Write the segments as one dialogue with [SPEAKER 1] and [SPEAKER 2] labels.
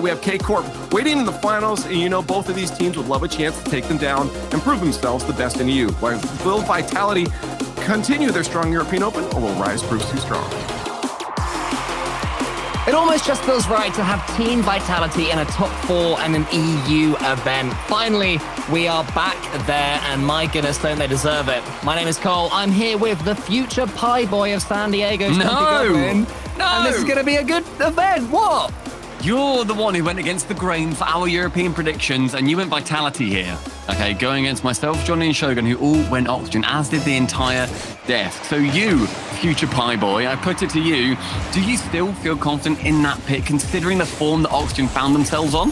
[SPEAKER 1] We have K-Corp waiting in the finals, and you know both of these teams would love a chance to take them down and prove themselves the best in EU. Will Vitality continue their strong European Open, or will Rise prove too strong?
[SPEAKER 2] It almost just feels right to have Team Vitality in a top 4 and an EU event. Finally, we are back there, and my goodness, don't they deserve it. My name is Cole. I'm here with the future pie boy of San Diego.
[SPEAKER 3] No!
[SPEAKER 2] And this is going to be a good event. What?
[SPEAKER 3] You're the one who went against the grain for our European predictions, and you went Vitality here. Okay, going against myself, Johnny, and Shogun, who all went Oxygen, as did the entire desk. So you, future pie boy, I put it to you, do you still feel confident in that pick, considering the form that Oxygen found themselves on?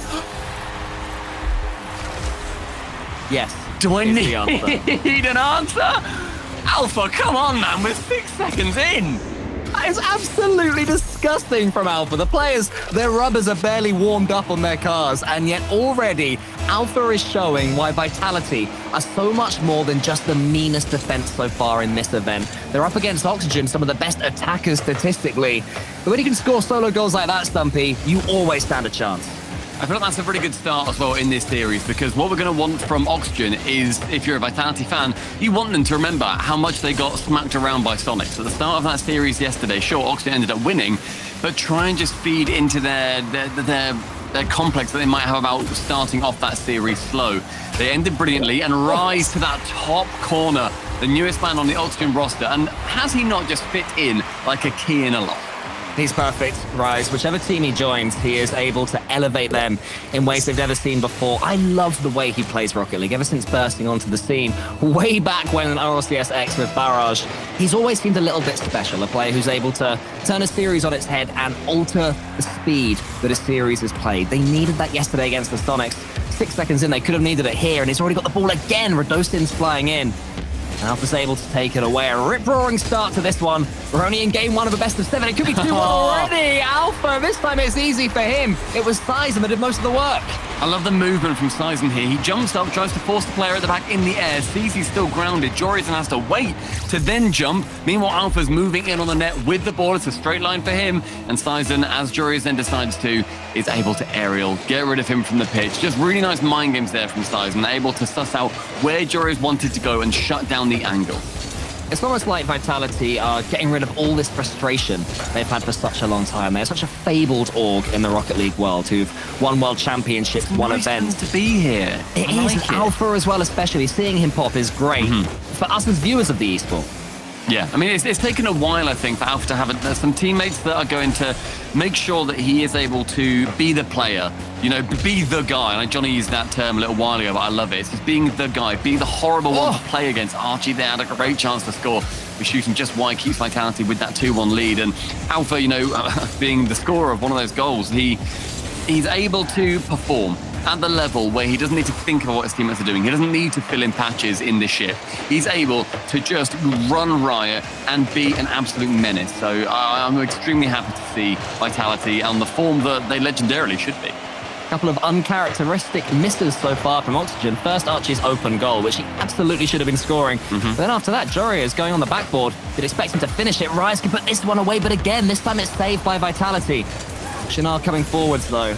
[SPEAKER 2] Yes.
[SPEAKER 3] Do I need an answer? Alpha, come on, man, we're 6 seconds in.
[SPEAKER 2] That is absolutely disgusting from Alpha. The players, their rubbers are barely warmed up on their cars, and yet already Alpha is showing why Vitality are so much more than just the meanest defense so far in this event. They're up against Oxygen, some of the best attackers statistically. But when you can score solo goals like that, Stumpy, you always stand a chance.
[SPEAKER 3] I feel like that's a really good start as well in this series, because what we're going to want from Oxygen is, if you're a Vitality fan, you want them to remember how much they got smacked around by Sonics. At the start of that series yesterday, sure, Oxygen ended up winning, but try and just feed into their complex that they might have about starting off that series slow. They ended brilliantly and rise to that top corner, the newest man on the Oxygen roster, and has he not just fit in like a key in a lock?
[SPEAKER 2] He's perfect, Rise. Whichever team he joins, he is able to elevate them in ways they've never seen before. I love the way he plays Rocket League ever since bursting onto the scene. Way back when in RLCS X with Barrage, he's always seemed a little bit special, a player who's able to turn a series on its head and alter the speed that a series is played. They needed that yesterday against the Sonics. 6 seconds in, they could have needed it here, and he's already got the ball again. Radosin's flying in. Alpha's able to take it away. A rip-roaring start to this one. We're only in game 1 of a best of 7. It could be 2-1 already. Alpha, this time it's easy for him. It was Sizen that did most of the work.
[SPEAKER 3] I love the movement from Sizen here. He jumps up, tries to force the player at the back in the air, sees he's still grounded. Jorian has to wait to then jump. Meanwhile, Alpha's moving in on the net with the ball. It's a straight line for him. And Sizen, as Jorian then decides to, is able to aerial, get rid of him from the pitch. Just really nice mind games there from Sizen, able to suss out where Jorian wanted to go and shut down the angle.
[SPEAKER 2] It's almost like Vitality are getting rid of all this frustration they've had for such a long time. They're such a fabled org in the Rocket League world who've won world championships, won events.
[SPEAKER 3] To be here.
[SPEAKER 2] It is. Alpha as well, especially. Seeing him pop is great for us as viewers of the esport.
[SPEAKER 3] Yeah, I mean, it's taken a while, I think, for Alpha to have some teammates that are going to make sure that he is able to be the player, you know, be the guy. And Johnny used that term a little while ago, but I love it. It's just being the guy, being the horrible one to play against. Archie there had a great chance to score. We shoot him just wide, keeps Vitality with that 2-1 lead. And Alpha, you know, being the scorer of one of those goals, he's able to perform at the level where he doesn't need to think about what his teammates are doing. He doesn't need to fill in patches in this ship. He's able to just run riot and be an absolute menace. So I'm extremely happy to see Vitality on the form that they legendarily should be.
[SPEAKER 2] A couple of uncharacteristic misses so far from Oxygen. First, Archie's open goal, which he absolutely should have been scoring. But then after that, Jory is going on the backboard. Did expect him to finish it. Rise can put this one away, but again, this time it's saved by Vitality. Shinar coming forwards, though.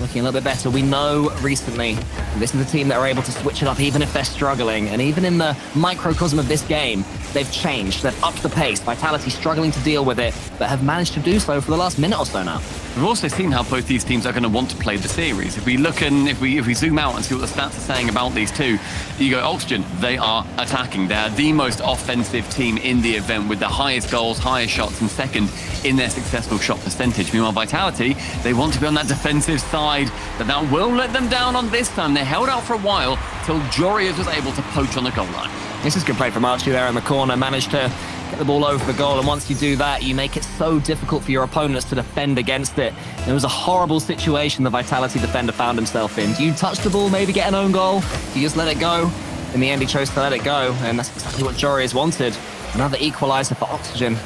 [SPEAKER 2] Looking a little bit better. We know recently this is a team that are able to switch it up even if they're struggling. And even in the microcosm of this game, they've changed. They've upped the pace. Vitality struggling to deal with it, but have managed to do so for the last minute or so now.
[SPEAKER 3] We've also seen how both these teams are going to want to play the series. If we look and if we zoom out and see what the stats are saying about these two, you go Oxygen, they are attacking. They're the most offensive team in the event with the highest goals, highest shots, and second in their successful shot percentage. Meanwhile, Vitality, they want to be on that defensive side, but that will let them down on this time. They held out for a while till Jorius was able to poach on the goal line.
[SPEAKER 2] This is good play from Archie there in the corner. Managed to get the ball over the goal, and once you do that, you make it so difficult for your opponents to defend against it. It was a horrible situation the Vitality defender found himself in. Do you touch the ball, maybe get an own goal? Do you just let it go? In the end, he chose to let it go, and that's exactly what Jorius wanted. Another equalizer for Oxygen.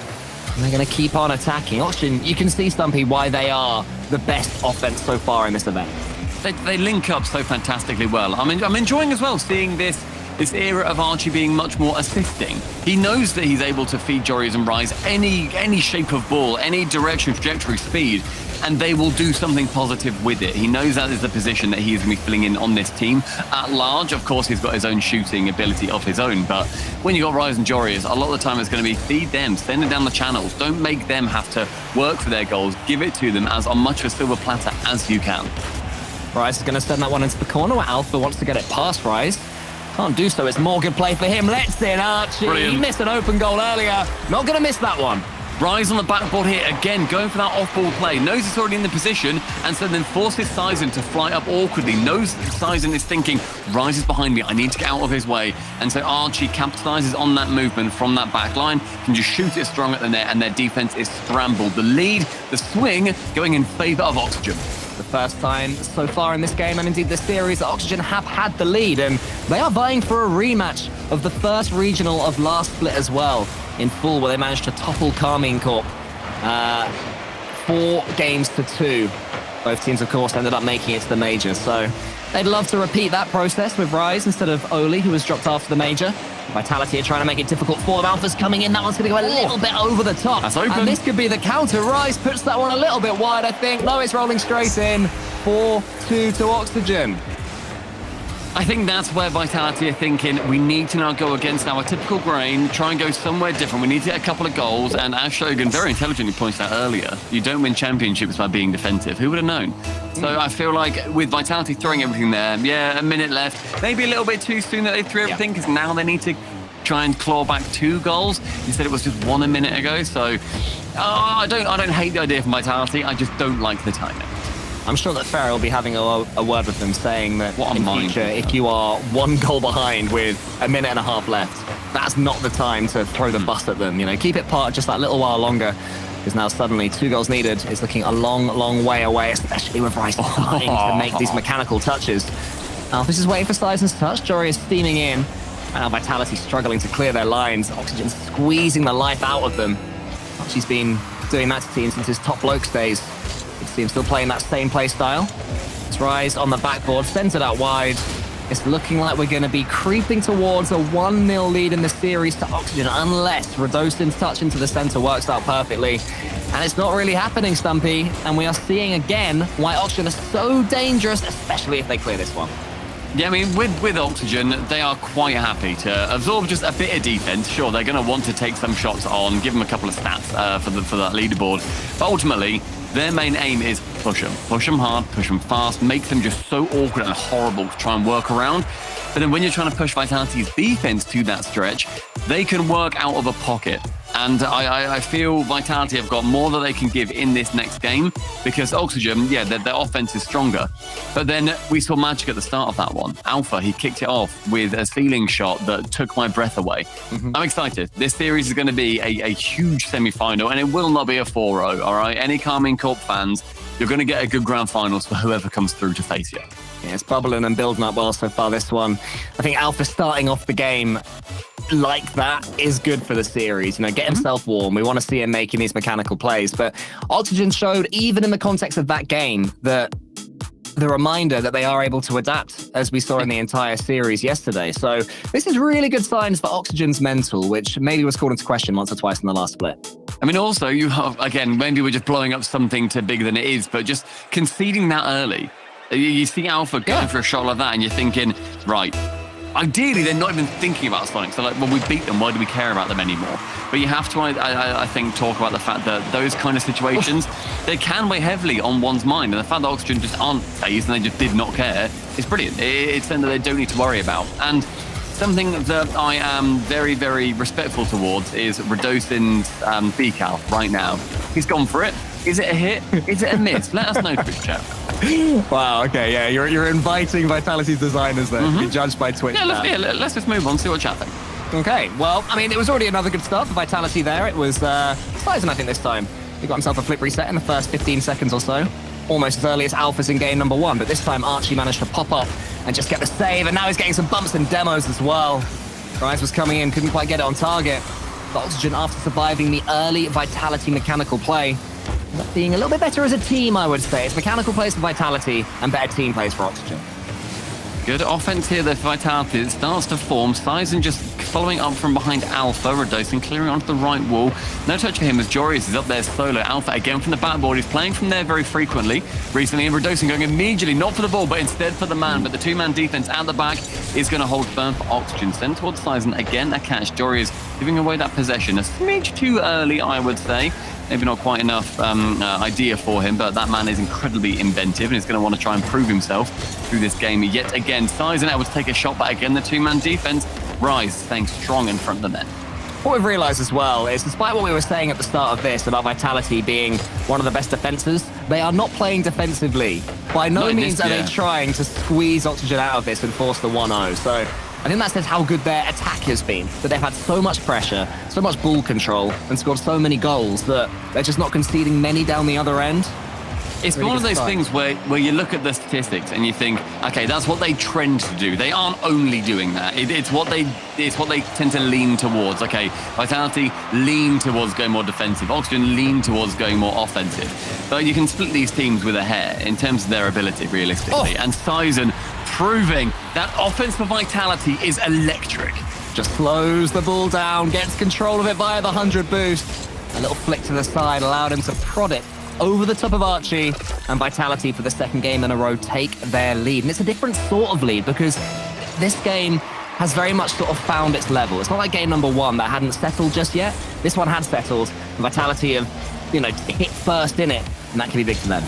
[SPEAKER 2] And they're going to keep on attacking. Oxygen, you can see, Stumpy, why they are the best offense so far in this event.
[SPEAKER 3] They link up so fantastically well. I'm enjoying as well seeing this this era of Archie being much more assisting. He knows that he's able to feed Joreuz and Rise any shape of ball, any direction, trajectory, speed, and they will do something positive with it. He knows that is the position that he is going to be filling in on this team. At large, of course, he's got his own shooting ability of his own, but when you got Rise and Joreuz, a lot of the time it's going to be feed them, send it down the channels. Don't make them have to work for their goals. Give it to them as on much of a silver platter as you can.
[SPEAKER 2] Rise is going to send that one into the corner where Alpha wants to get it past Rise. Can't do so. It's more good play for him. Let's in Archie.
[SPEAKER 3] Brilliant.
[SPEAKER 2] He missed an open goal earlier. Not going to miss that one.
[SPEAKER 3] Rise on the backboard here, again, going for that off-ball play. Knows it's already in the position, and so then forces Sizen to fly up awkwardly. Knows Sizen is thinking, Rise is behind me, I need to get out of his way. And so Archie capitalizes on that movement from that back line, can just shoot it strong at the net, and their defense is scrambled. The lead, the swing, going in favor of Oxygen.
[SPEAKER 2] The first time so far in this game, and indeed this series, that Oxygen have had the lead, and they are vying for a rematch of the first regional of last split as well, in full, where they managed to topple Carmine Corp 4-2. Both teams, of course, ended up making it to the major, so they'd love to repeat that process with Rise instead of Oli, who was dropped after the major. Vitality are trying to make it difficult for them. Alpha's coming in. That one's going to go a little bit over the top.
[SPEAKER 3] That's open.
[SPEAKER 2] And this could be the counter. Rise puts that one a little bit wide, I think. No, it's rolling straight in. 4-2 to Oxygen.
[SPEAKER 3] I think that's where Vitality are thinking, we need to now go against our typical grain, try and go somewhere different. We need to get a couple of goals, and as Shogun very intelligently pointed out earlier, you don't win championships by being defensive. Who would have known? So I feel like with Vitality throwing everything there, yeah, a minute left, maybe a little bit too soon that they threw everything, because now they need to try and claw back 2 goals. Instead it was just 1 a minute ago, so I don't hate the idea from Vitality, I just don't like the timing.
[SPEAKER 2] I'm sure that Farah will be having a word with them, saying that
[SPEAKER 3] What a
[SPEAKER 2] in
[SPEAKER 3] mind.
[SPEAKER 2] future, if you are 1 goal behind with a minute and a half left, that's not the time to throw the bus at them. You know, keep it part just that little while longer, because now suddenly 2 goals needed is looking a long, long way away, especially with Rice starting to make these mechanical touches. Alphys is waiting for Sizen's touch. Jory is steaming in. And Vitality struggling to clear their lines. Oxygen squeezing the life out of them. She's been doing that to teams since his top blokes days. You see him still playing that same play style. It's Rise on the backboard, sends it out wide. It's looking like we're going to be creeping towards a 1-0 lead in the series to Oxygen, unless Radosin's touch into the center works out perfectly. And it's not really happening, Stumpy. And we are seeing again why Oxygen are so dangerous, especially if they clear this one.
[SPEAKER 3] Yeah, I mean, with Oxygen, they are quite happy to absorb just a bit of defense. Sure, they're going to want to take some shots on, give them a couple of stats for that leaderboard. But ultimately, their main aim is push them. Push them hard, push them fast, make them just so awkward and horrible to try and work around. But then when you're trying to push Vitality's defense to that stretch, they can work out of a pocket. And I feel Vitality have got more that they can give in this next game, because Oxygen, yeah, their offense is stronger. But then we saw magic at the start of that one. Alpha, he kicked it off with a ceiling shot that took my breath away. I'm excited. This series is going to be a huge semi-final, and it will not be a 4-0, all right? Any Carmine Corp fans, you're going to get a good grand finals for whoever comes through to face you.
[SPEAKER 2] Yeah, it's bubbling and building up well so far, this one. I think Alpha starting off the game like that is good for the series. You know, get himself warm. We want to see him making these mechanical plays. But Oxygen showed, even in the context of that game, that the reminder that they are able to adapt, as we saw in the entire series yesterday. So this is really good signs for Oxygen's mental, which maybe was called into question once or twice in the last split.
[SPEAKER 3] I mean, also, you have, again, maybe we're just blowing up something to bigger than it is, but just conceding that early. You see Alpha going for a shot like that, and you're thinking, right, ideally, they're not even thinking about Sonic. So, like, well, we beat them. Why do we care about them anymore? But you have to, I think, talk about the fact that those kind of situations, they can weigh heavily on one's mind. And the fact that Oxygen just aren't phased and they just did not care is brilliant. It's something that they don't need to worry about. And something that I am very, very respectful towards is Radosin's decal right now. He's gone for it. Is it a hit? Is it a miss? Let us know, Twitch chat.
[SPEAKER 2] Wow, okay, yeah, you're inviting Vitality's designers there to be judged by Twitch.
[SPEAKER 3] Yeah, let's just move on, see what chat thinks.
[SPEAKER 2] Okay, well, I mean, it was already another good start for Vitality there. It was Sizen, I think, this time. He got himself a flip reset in the first 15 seconds or so. Almost as early as Alphys in game number 1, but this time Archie managed to pop up and just get the save, and now he's getting some bumps and demos as well. Rise was coming in, couldn't quite get it on target. But Oxygen, after surviving the early Vitality mechanical play, ended up being a little bit better as a team, I would say. It's mechanical plays for Vitality and better team plays for Oxygen.
[SPEAKER 3] Good offense here, though, for Vitality. It starts to form. Sizen just following up from behind Alpha. Redosin clearing onto the right wall. No touch for him as Jorius is up there solo. Alpha again from the backboard. He's playing from there very frequently recently. And Redosin going immediately, not for the ball, but instead for the man. But the two-man defense at the back is going to hold firm for Oxygen. Sent towards Sizen. Again, a catch. Jorius giving away that possession. A smidge too early, I would say. Maybe not quite enough idea for him, but that man is incredibly inventive and is going to want to try and prove himself through this game yet again. Sizen able to take a shot, but again, the two-man defense. Rise staying strong in front of the net.
[SPEAKER 2] What we've realized as well is, despite what we were saying at the start of this about Vitality being one of the best defenses, they are not playing defensively. By no means are they trying to squeeze Oxygen out of this and force the 1-0. So I think that says how good their attack has been, that they've had so much pressure, so much ball control, and scored so many goals that they're just not conceding many down the other end.
[SPEAKER 3] It's really one of those things where you look at the statistics and you think, okay, that's what they trend to do. They aren't only doing that. It's what they tend to lean towards. Okay, Vitality lean towards going more defensive. Oxygen lean towards going more offensive. But you can split these teams with a hair in terms of their ability, realistically. And Sizen proving that offense for Vitality is electric.
[SPEAKER 2] Just slows the ball down, gets control of it via the 100 boost. A little flick to the side allowed him to prod it over the top of Archie, and Vitality for the second game in a row take their lead. And it's a different sort of lead because this game has very much sort of found its level. It's not like game number one that hadn't settled just yet. This one had settled. Vitality have, hit first in it, and that can be big for them.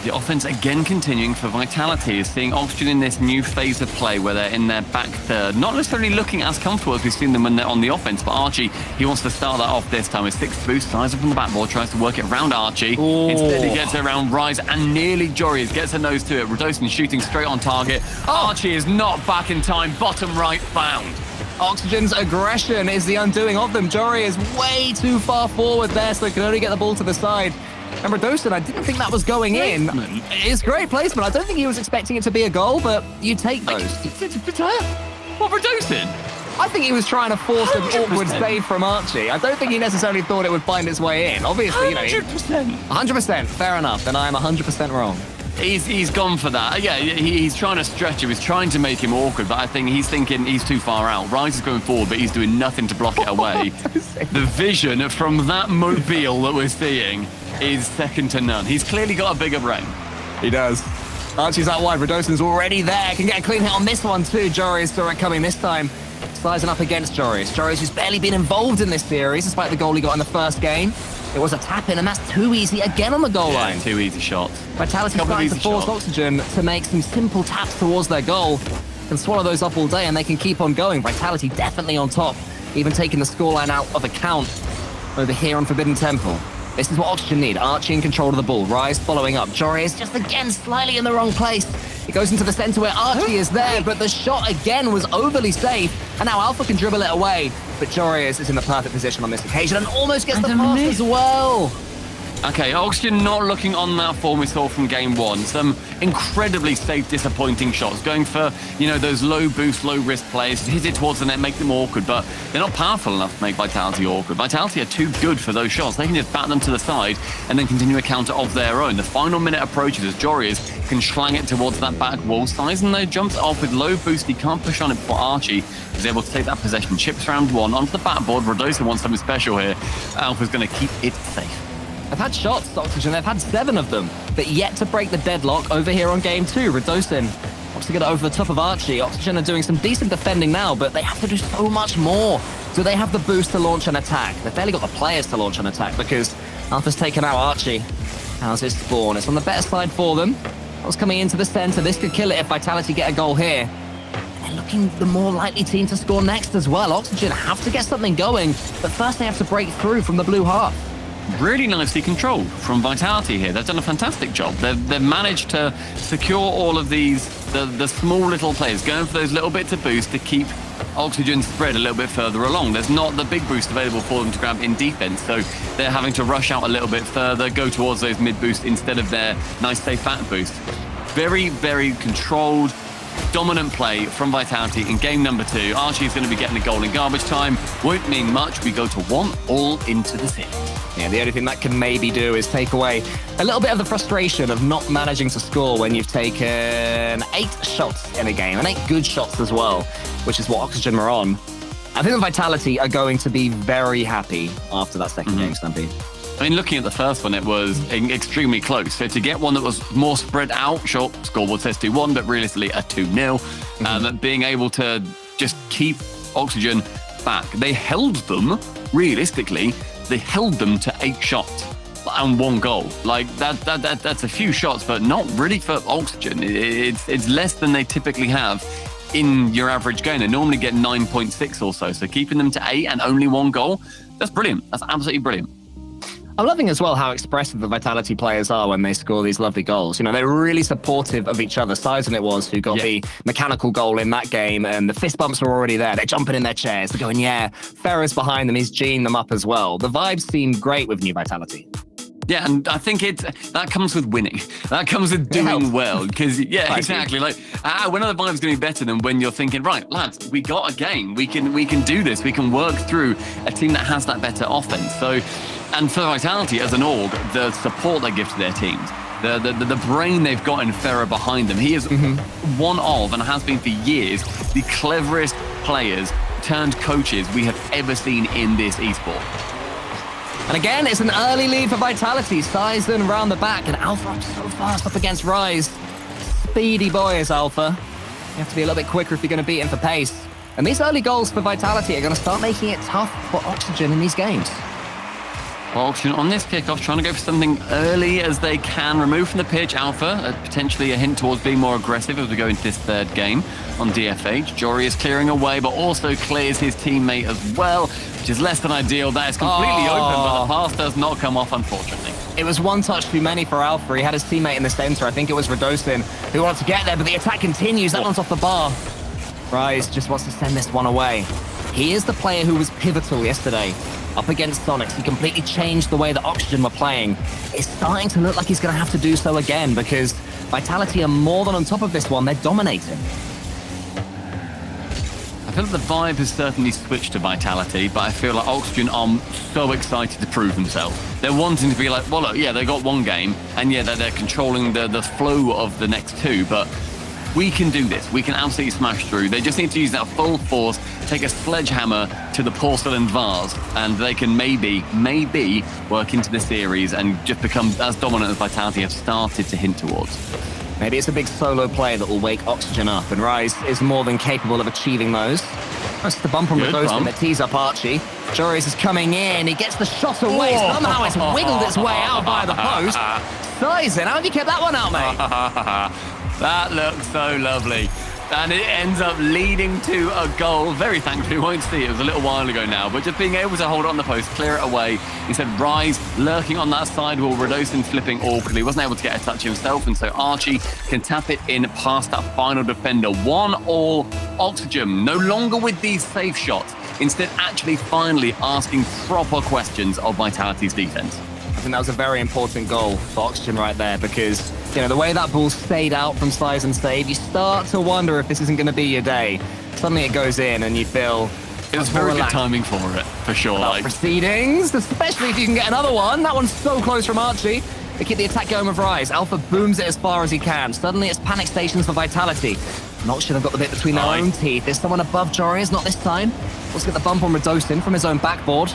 [SPEAKER 3] The offense again continuing for Vitality is seeing Oxygen in this new phase of play where they're in their back third. Not necessarily looking as comfortable as we've seen them when they're on the offense, but Archie, he wants to start that off this time with 6th boost. Sizer from the backboard tries to work it around Archie.
[SPEAKER 2] Ooh.
[SPEAKER 3] Instead, he gets it around Rise and nearly Jorius gets a nose to it. Redosin shooting straight on target. Archie is not back in time. Bottom right found.
[SPEAKER 2] Oxygen's aggression is the undoing of them. Jory is way too far forward there, so he can only get the ball to the side. And Redosin, I didn't think that was going in. It's great placement. I don't think he was expecting it to be a goal, but you take those.
[SPEAKER 3] What, Redosin?
[SPEAKER 2] I think he was trying to force an
[SPEAKER 3] 100%.
[SPEAKER 2] awkward save from Archie. I don't think he necessarily thought it would find its way in. Obviously,
[SPEAKER 3] 100%.
[SPEAKER 2] 100%. Fair enough. Then I'm 100% wrong.
[SPEAKER 3] He's gone for that. Yeah, he's trying to stretch him. He's trying to make him awkward, but I think he's thinking he's too far out. Rise is going forward, but he's doing nothing to block it away. The vision from that mobile that we're seeing is second to none. He's clearly got a bigger brain.
[SPEAKER 2] He does. Archie's out wide. Redosin's already there. Can get a clean hit on this one too. Joris saw it coming this time. Sizing up against Joris. Joris who's barely been involved in this series, despite the goal he got in the first game. It was a tap-in, and that's too easy again on the goal line.
[SPEAKER 3] Two easy shots.
[SPEAKER 2] Vitality trying to force Oxygen to make some simple taps towards their goal. Can swallow those up all day, and they can keep on going. Vitality definitely on top, even taking the scoreline out of account over here on Forbidden Temple. This is what Oxygen need. Archie in control of the ball. Rise following up. Jory is just again slightly in the wrong place. It goes into the center where Archie is there, but the shot again was overly safe. And now Alpha can dribble it away. But Jory is in the perfect position on this occasion and almost gets the pass as well.
[SPEAKER 3] Okay, Oxygen not looking on that form we saw from game one. Some incredibly safe, disappointing shots. Going for, those low boost, low risk plays. Hit it towards the net, make them awkward, but they're not powerful enough to make Vitality awkward. Vitality are too good for those shots. They can just bat them to the side and then continue a counter of their own. The final minute approaches as Jorius can schlang it towards that back wall. Sizen, though, jumps off with low boost. He can't push on it before Archie is able to take that possession. Chips round one onto the backboard. Redosin wants something special here. Alpha's going to keep it safe.
[SPEAKER 2] They've had shots, Oxygen. They've had 7 of them, but yet to break the deadlock over here on game 2. Redosin wants to get it over the top of Archie. Oxygen are doing some decent defending now, but they have to do so much more. Do they have the boost to launch an attack? They've barely got the players to launch an attack because Alpha's taken out Archie. How's his spawn? It's on the better side for them. What's coming into the center? This could kill it if Vitality get a goal here. They're looking the more likely team to score next as well. Oxygen have to get something going, but first they have to break through from the blue half.
[SPEAKER 3] Really nicely controlled from Vitality here. They've done a fantastic job. They've managed to secure all of these, the small little players, going for those little bits of boost to keep Oxygen spread a little bit further along. There's not the big boost available for them to grab in defense, so they're having to rush out a little bit further, go towards those mid boosts instead of their nice, safe back boost. Very, very controlled, dominant play from Vitality in game number 2. Archie is going to be getting a goal in garbage time. Won't mean much. We go to 1-1 into the series.
[SPEAKER 2] Yeah, the only thing that can maybe do is take away a little bit of the frustration of not managing to score when you've taken 8 shots in a game, and 8 good shots as well, which is what Oxygen were on. I think the Vitality are going to be very happy after that second game, Stumpy.
[SPEAKER 3] I mean, looking at the first one, it was extremely close. So to get one that was more spread out, sure, scoreboard says 2-1, but realistically a 2-0. Being able to just keep Oxygen back. They held them, realistically, they held them to 8 shots and 1 goal. Like, that's a few shots, but not really for Oxygen. It's less than they typically have in your average game. They normally get 9.6 or so. So keeping them to 8 and only 1 goal, that's brilliant. That's absolutely brilliant.
[SPEAKER 2] I'm loving as well how expressive the Vitality players are when they score these lovely goals. You know, they're really supportive of each other. Sizen it was who got the mechanical goal in that game, and the fist bumps were already there. They're jumping in their chairs. They're going, yeah. Ferrer's behind them. He's G'ing them up as well. The vibes seem great with New Vitality.
[SPEAKER 3] Yeah, and I think that comes with winning. That comes with doing well. Because, exactly. Like, when are the vibes going to be better than when you're thinking, right, lads, we got a game. We can do this. We can work through a team that has that better offense. So, and for Vitality as an org, the support they give to their teams, the brain they've got in Ferrer behind them. He is one of, and has been for years, the cleverest players turned coaches we have ever seen in this esport.
[SPEAKER 2] And again, it's an early lead for Vitality. Sizen round the back, and Alpha up so fast up against Rise. Speedy boy is Alpha. You have to be a little bit quicker if you're going to beat him for pace. And these early goals for Vitality are going to start making it tough for Oxygen in these games.
[SPEAKER 3] Well, Oxygen on this kickoff, trying to go for something early as they can. Remove from the pitch, Alpha, potentially a hint towards being more aggressive as we go into this third game on DFH. Jory is clearing away, but also clears his teammate as well, which is less than ideal. That is completely open, but the pass does not come off, unfortunately.
[SPEAKER 2] It was one touch too many for Alpha. He had his teammate in the center. I think it was Radosin who wanted to get there, but the attack continues. That one's off the bar. Rise just wants to send this one away. He is the player who was pivotal yesterday. Up against Sonics, he completely changed the way that Oxygen were playing. It's starting to look like he's going to have to do so again because Vitality are more than on top of this one. They're dominating.
[SPEAKER 3] I feel like the vibe has certainly switched to Vitality, but I feel like Oxygen are so excited to prove themselves. They're wanting to be like, well, look, yeah, they got 1 game, and yeah, they're controlling the flow of the next 2, but we can do this. We can absolutely smash through. They just need to use that full force, take a sledgehammer to the porcelain vase, and they can maybe work into the series and just become as dominant as Vitality have started to hint towards.
[SPEAKER 2] Maybe it's a big solo play that will wake Oxygen up, and Rise is more than capable of achieving those. That's the bump on Radosin that tees up Archie. Joris is coming in. He gets the shot away. Somehow it's wiggled its way out by the post. Sizen, how have you kept that one out, mate?
[SPEAKER 3] That looks so lovely. And it ends up leading to a goal. Very thankfully, we won't see it. It was a little while ago now. But just being able to hold it on the post, clear it away. Instead, Rise lurking on that sidewall. Radosin flipping awkwardly. Wasn't able to get a touch himself. And so Archie can tap it in past that final defender. 1-1 Oxygen. No longer with these safe shots. Instead, actually finally asking proper questions of Vitality's defense.
[SPEAKER 2] I think that was a very important goal for Oxygen right there because, you know, the way that ball stayed out from Sizen's save, you start to wonder if this isn't going to be your day. Suddenly it goes in and you feel...
[SPEAKER 3] It was very good timing for it, for sure.
[SPEAKER 2] Like proceedings, especially if you can get another one. That one's so close from Archie. They keep the attack going with Rise. Alpha booms it as far as he can. Suddenly it's panic stations for Vitality. Not sure they've got the bit between their own teeth. There's someone above Joris, not this time. Let's get the bump on Radosin from his own backboard.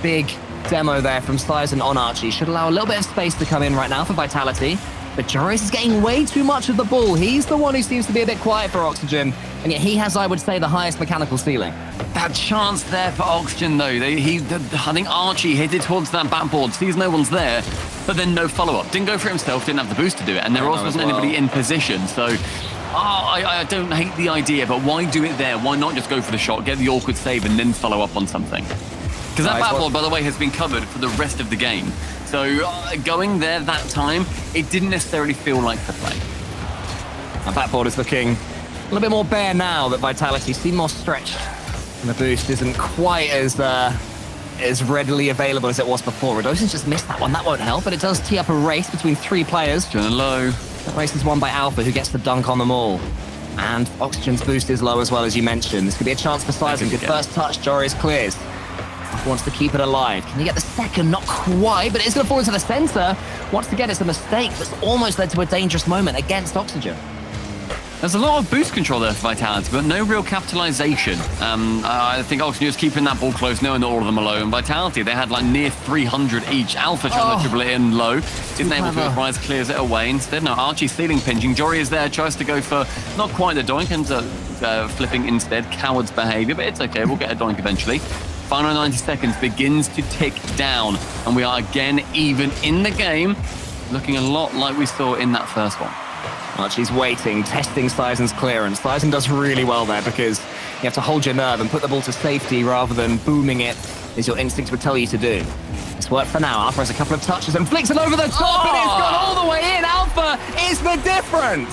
[SPEAKER 2] Big demo there from Sizen on Archie. Should allow a little bit of space to come in right now for Vitality. But Joris is getting way too much of the ball. He's the one who seems to be a bit quiet for Oxygen. And yet he has, I would say, the highest mechanical ceiling.
[SPEAKER 3] That chance there for Oxygen, though. I think Archie hit it towards that backboard, sees no one's there, but then no follow-up. Didn't go for himself, didn't have the boost to do it. And there also wasn't anybody in position. So I don't hate the idea, but why do it there? Why not just go for the shot, get the awkward save, and then follow up on something? Because that backboard, by the way, has been covered for the rest of the game. So going there that time, it didn't necessarily feel like the play.
[SPEAKER 2] That backboard is looking a little bit more bare now that Vitality seem more stretched. And the boost isn't quite as readily available as it was before. Radosin's just missed that one. That won't help, but it does tee up a race between 3 players.
[SPEAKER 3] Turn low.
[SPEAKER 2] That race is won by Alpha, who gets the dunk on them all. And Oxygen's boost is low as well, as you mentioned. This could be a chance for Sizen. Good first touch, Joris clears. Wants to keep it alive. Can you get the second? Not quite, but it's going to fall into the center. Once again, it's a mistake that's almost led to a dangerous moment against Oxygen.
[SPEAKER 3] There's a lot of boost control there for Vitality, but no real capitalization. I think Oxygen was keeping that ball close, knowing that all of them are low. And Vitality, they had like near 300 each. Alpha trying to dribble it in low. Isn't able to. Rise clears it away. Instead, no, Archie ceiling pinching. Jory is there, tries to go for not quite the doink, ends up flipping instead. Coward's behavior, but it's okay. We'll get a doink eventually. Final 90 seconds begins to tick down. And we are again even in the game, looking a lot like we saw in that first one.
[SPEAKER 2] Archie's waiting, testing Sizen's clearance. Sizen does really well there because you have to hold your nerve and put the ball to safety rather than booming it, as your instincts would tell you to do. It's worked for now. Alpha has a couple of touches and flicks it over the top, and it's gone all the way in. Alpha is the difference.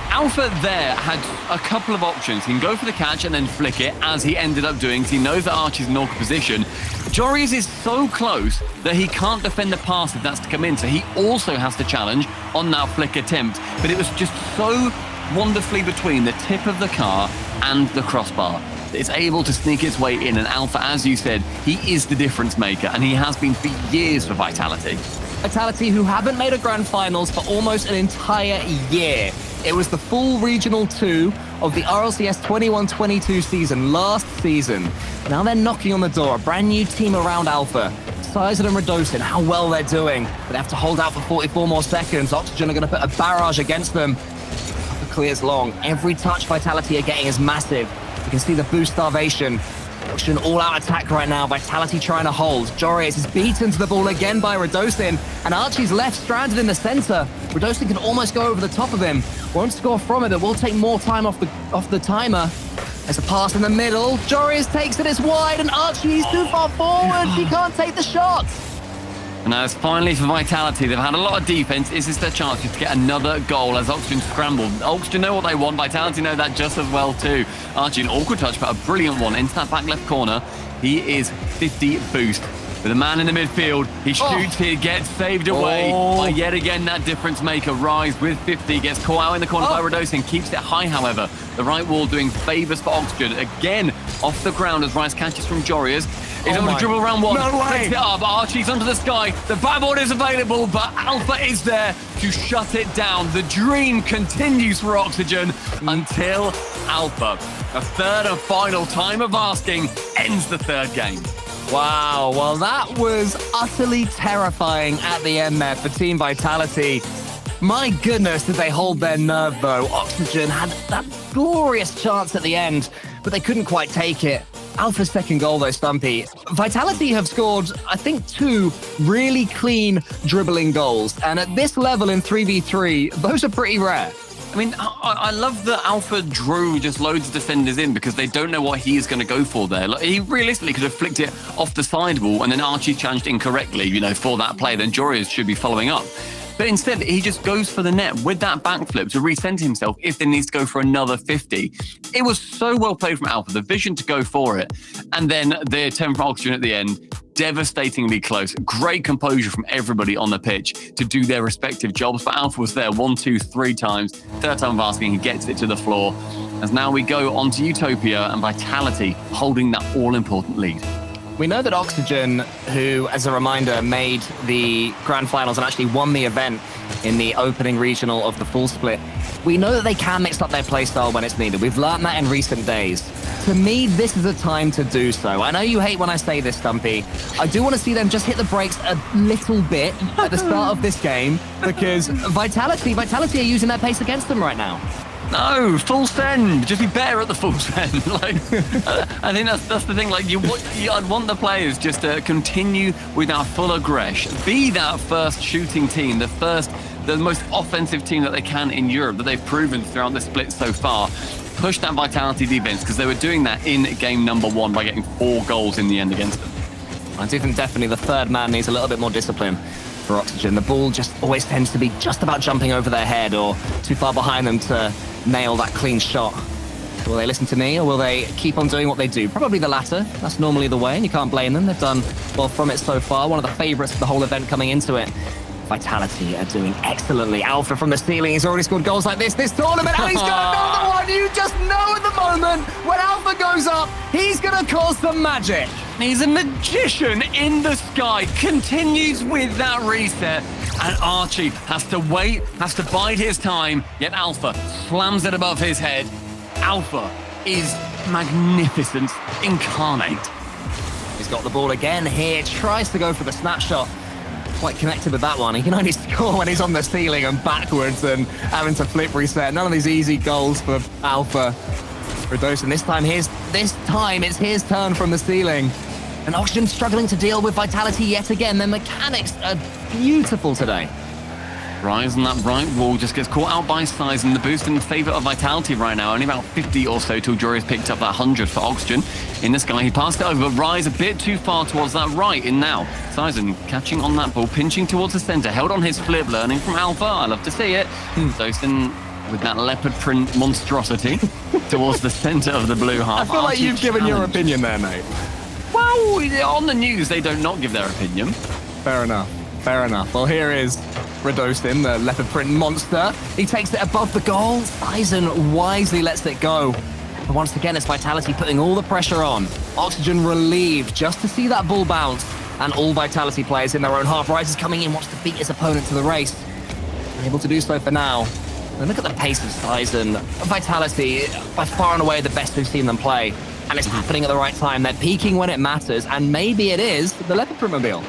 [SPEAKER 3] Alpha there had a couple of options. He can go for the catch and then flick it, as he ended up doing, because he knows that Archie's in awkward position. Joris is so close that he can't defend the pass if that's to come in, so he also has to challenge on that flick attempt. But it was just so wonderfully between the tip of the car and the crossbar. It's able to sneak its way in, and Alpha, as you said, he is the difference maker, and he has been for years for Vitality.
[SPEAKER 2] Vitality, who haven't made a grand finals for almost an entire year. It was the full Regional 2 of the RLCS 21-22 season, last season. Now they're knocking on the door, a brand new team around Alpha. Sizen and Radosin, how well they're doing. But they have to hold out for 44 more seconds. Oxygen are going to put a barrage against them. Alpha clears long. Every touch Vitality are getting is massive. You can see the boost starvation. Oxygen all-out attack right now. Vitality trying to hold. Joris is beaten to the ball again by Radosin, and Archie's left stranded in the center. Radosin can almost go over the top of him. Won't score from it, but will take more time off the timer. There's a pass in the middle. Joris takes it, it's wide, and Archie's too far forward. He can't take the shot.
[SPEAKER 3] And now it's finally for Vitality. They've had a lot of defense. Is this their chance to get another goal as Oxygen scrambled? Oxygen know what they want. Vitality know that just as well too. Archie, an awkward touch, but a brilliant one into that back left corner. He is 50 boost. With a man in the midfield, he shoots, he gets saved away by yet again that difference maker. Rise with 50, gets caught out in the corner by Radosin, keeps it high, however. The right wall doing favours for Oxygen. Again, off the ground as Rise catches from Jorius. He's able to dribble around one, picks it up, Archie's under the sky, the backboard is available, but Alpha is there to shut it down. The dream continues for Oxygen until Alpha, a third and final time of asking, ends the third game.
[SPEAKER 2] Wow, well that was utterly terrifying at the end there for Team Vitality. My goodness, did they hold their nerve though. Oxygen had that glorious chance at the end, but they couldn't quite take it. Alpha's second goal though, Stumpy. Vitality have scored, I think, 2 really clean dribbling goals. And at this level in 3v3, those are pretty rare.
[SPEAKER 3] I mean, I love that Alpha drew just loads of defenders in because they don't know what he is going to go for there. Like, he realistically could have flicked it off the sidewall and then Archie challenged incorrectly, for that play. Then Joris should be following up. But instead, he just goes for the net with that backflip to recenter himself if they needs to go for another 50. It was so well played from Alpha, the vision to go for it. And then the attempt from Oxygen at the end, devastatingly close. Great composure from everybody on the pitch to do their respective jobs. But Alpha was there 1, 2, 3 times. Third time of asking, he gets it to the floor. As now we go on to Utopia and Vitality holding that all-important lead.
[SPEAKER 2] We know that Oxygen, who, as a reminder, made the grand finals and actually won the event in the opening regional of the full split, we know that they can mix up their playstyle when it's needed. We've learned that in recent days. To me, this is a time to do so. I know you hate when I say this, Stumpy. I do want to see them just hit the brakes a little bit at the start of this game because Vitality are using their pace against them right now.
[SPEAKER 3] No, full send. Just be better at the full send. I think that's the thing. I'd want the players just to continue with our full aggression. Be that first shooting team, the most offensive team that they can in Europe, that they've proven throughout the split so far. Push that Vitality defense because they were doing that in game number 1 by getting 4 goals in the end against them.
[SPEAKER 2] I do think definitely the third man needs a little bit more discipline for Oxygen. The ball just always tends to be just about jumping over their head or too far behind them to nail that clean shot. Will they listen to me or will they keep on doing what they do? Probably the latter. That's normally the way and you can't blame them. They've done well from it so far. One of the favourites of the whole event coming into it. Vitality are doing excellently. Alpha from the ceiling. He's already scored goals like this tournament, and he's got another one. You just know at the moment when Alpha goes up, he's going to cause some magic.
[SPEAKER 3] He's a magician in the sky, continues with that reset. And Archie has to wait, has to bide his time, yet Alpha slams it above his head. Alpha is magnificent incarnate.
[SPEAKER 2] He's got the ball again here, tries to go for the snapshot. Quite connected with that one. He can only score when he's on the ceiling and backwards and having to flip reset. None of these easy goals for Alpha. Redosin, this time it's his turn from the ceiling. And Oxygen struggling to deal with Vitality yet again. Their mechanics are beautiful today.
[SPEAKER 3] Rise on that right wall just gets caught out by Size, and the boost in favour of Vitality right now. Only about 50 or so till Jory's picked up that 100 for Oxygen. In the sky, he passed it over, but Rise a bit too far towards that right in now. Sizen catching on that ball, pinching towards the centre, held on his flip, learning from Alpha. I love to see it. Dosin with that leopard print monstrosity towards the centre of the blue half.
[SPEAKER 1] I feel like you've given your opinion there, mate.
[SPEAKER 3] Well, on the news, they don't not give their opinion.
[SPEAKER 1] Fair enough. Fair enough. Well, here is Redosin, the leopard print monster.
[SPEAKER 2] He takes it above the goal. Sizen wisely lets it go. But once again, it's Vitality putting all the pressure on. Oxygen relieved just to see that ball bounce. And all Vitality players in their own half. Rise is coming in, wants to beat his opponent to the race. Able to do so for now. And look at the pace of Sizen. Vitality, by far and away the best we've seen them play. And it's happening at the right time. They're peaking when it matters. And maybe it is the leopard print mobile.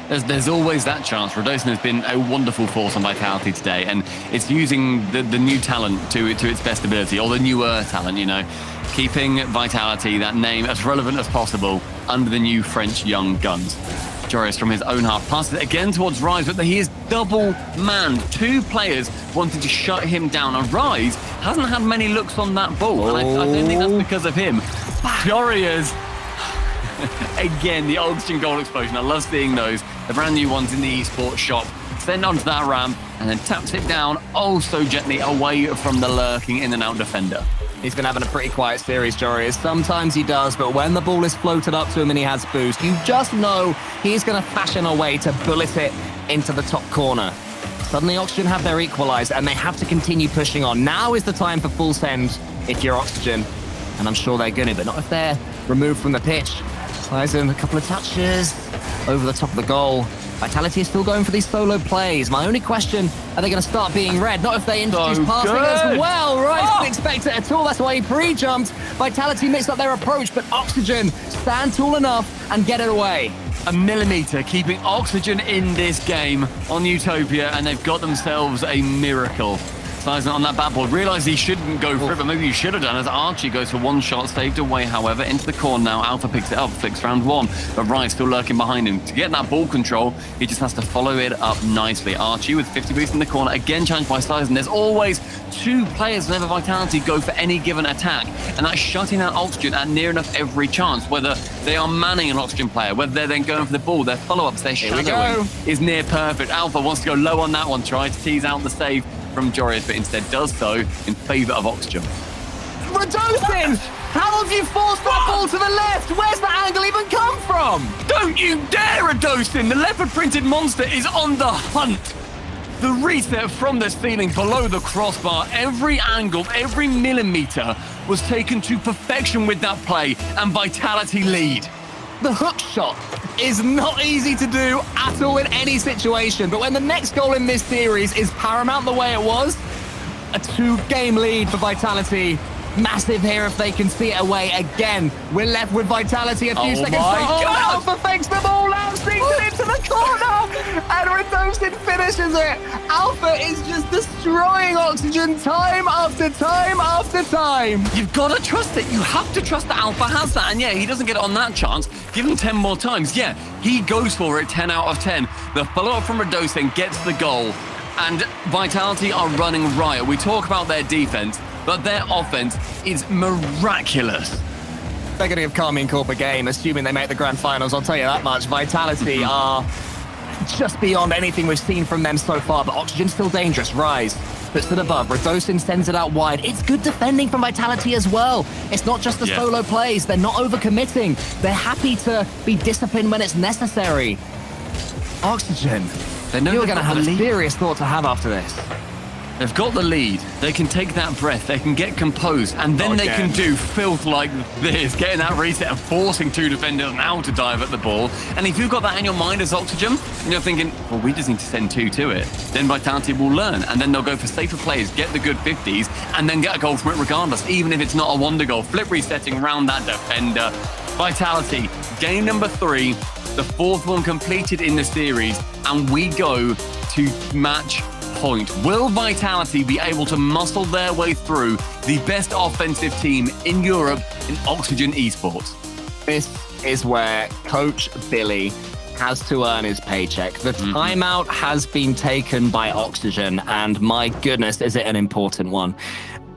[SPEAKER 3] There's always that chance. Redosin has been a wonderful force on Vitality today, and it's using the new talent to its best ability, or the newer talent, you know. Keeping Vitality, that name, as relevant as possible under the new French young guns. Joris from his own half passes it again towards Rise, but he is double-manned. Two players wanting to shut him down, and Rise hasn't had many looks on that ball, and I don't think that's because of him. Warriors. Again, the Oxygen goal explosion. I love seeing those. The brand new ones in the esports shop. Send onto that ramp and then taps it down oh so gently away from the lurking in and out defender.
[SPEAKER 2] He's been having a pretty quiet series, Joris. Sometimes he does, but when the ball is floated up to him and he has boost, you just know he's going to fashion a way to bullet it into the top corner. Suddenly Oxygen have their equalizer and they have to continue pushing on. Now is the time for full send if you're Oxygen. And I'm sure they're going to, but not if they're removed from the pitch. Sizen, a couple of touches over the top of the goal. Vitality is still going for these solo plays. My only question, are they going to start being red? Not if they introduce passing as well. Right, didn't expect it at all. That's why he pre-jumped. Vitality mixed up their approach, but Oxygen stand tall enough and get it away.
[SPEAKER 3] A millimetre keeping Oxygen in this game on Utopia, and they've got themselves a miracle. Sizen on that backboard, realised he shouldn't go for it, but maybe he should have done, as Archie goes for one shot, saved away, however, into the corner now. Alpha picks it up, flicks round one, but Rise still lurking behind him. To get that ball control, he just has to follow it up nicely. Archie with 50 boost in the corner, again challenged by Sizen. There's always two players whenever Vitality go for any given attack, and that's shutting out Oxygen at near enough every chance, whether they are manning an Oxygen player, whether they're then going for the ball, their follow-ups, their shadowing is near perfect. Alpha wants to go low on that one, tries to tease out the save from Joris, but instead does so in favour of Oxygen.
[SPEAKER 2] Redosin! How have you forced that ball to the left? Where's that angle even come from?
[SPEAKER 3] Don't you dare, Redosin! The leopard-printed monster is on the hunt. The reset from the ceiling below the crossbar, every angle, every millimetre was taken to perfection with that play, and Vitality lead.
[SPEAKER 2] The hook shot is not easy to do at all in any situation, but when the next goal in this series is paramount the way it was, a 2-game lead for Vitality. Massive here if they can see it away again. We're left with Vitality a few seconds. Alpha fakes the ball out, sinks it into the corner, and Redosin finishes it. Alpha is just destroying Oxygen time after time after time.
[SPEAKER 3] You've got to trust it. You have to trust that Alpha has that. And yeah, he doesn't get it on that chance. Give him 10 more times. Yeah, he goes for it 10 out of 10. The follow-up from Redosin gets the goal. And Vitality are running riot. We talk about their defense, but their offense is miraculous.
[SPEAKER 2] They're going to give Carmine Corp a game, assuming they make the grand finals. I'll tell you that much. Vitality are just beyond anything we've seen from them so far, but Oxygen's still dangerous. Rise puts it above. Redosin sends it out wide. It's good defending from Vitality as well. It's not just the solo plays. They're not overcommitting. They're happy to be disciplined when it's necessary. Oxygen
[SPEAKER 3] They know
[SPEAKER 2] You're
[SPEAKER 3] they've
[SPEAKER 2] going to
[SPEAKER 3] got
[SPEAKER 2] have
[SPEAKER 3] the
[SPEAKER 2] a
[SPEAKER 3] lead.
[SPEAKER 2] serious thought to have after this.
[SPEAKER 3] They've got the lead. They can take that breath. They can get composed. And then they can do filth like this, getting that reset and forcing two defenders now to dive at the ball. And if you've got that in your mind as Oxygen, and you're thinking, well, we just need to send two to it, then Vitality will learn. And then they'll go for safer plays, get the good 50s, and then get a goal from it regardless, even if it's not a wonder goal. Flip resetting around that defender. Vitality, game number 3, the 4th one completed in the series, and we go to match point. Will Vitality be able to muscle their way through the best offensive team in Europe in Oxygen Esports?
[SPEAKER 2] This is where Coach Billy has to earn his paycheck. The timeout has been taken by Oxygen, and my goodness, is it an important one.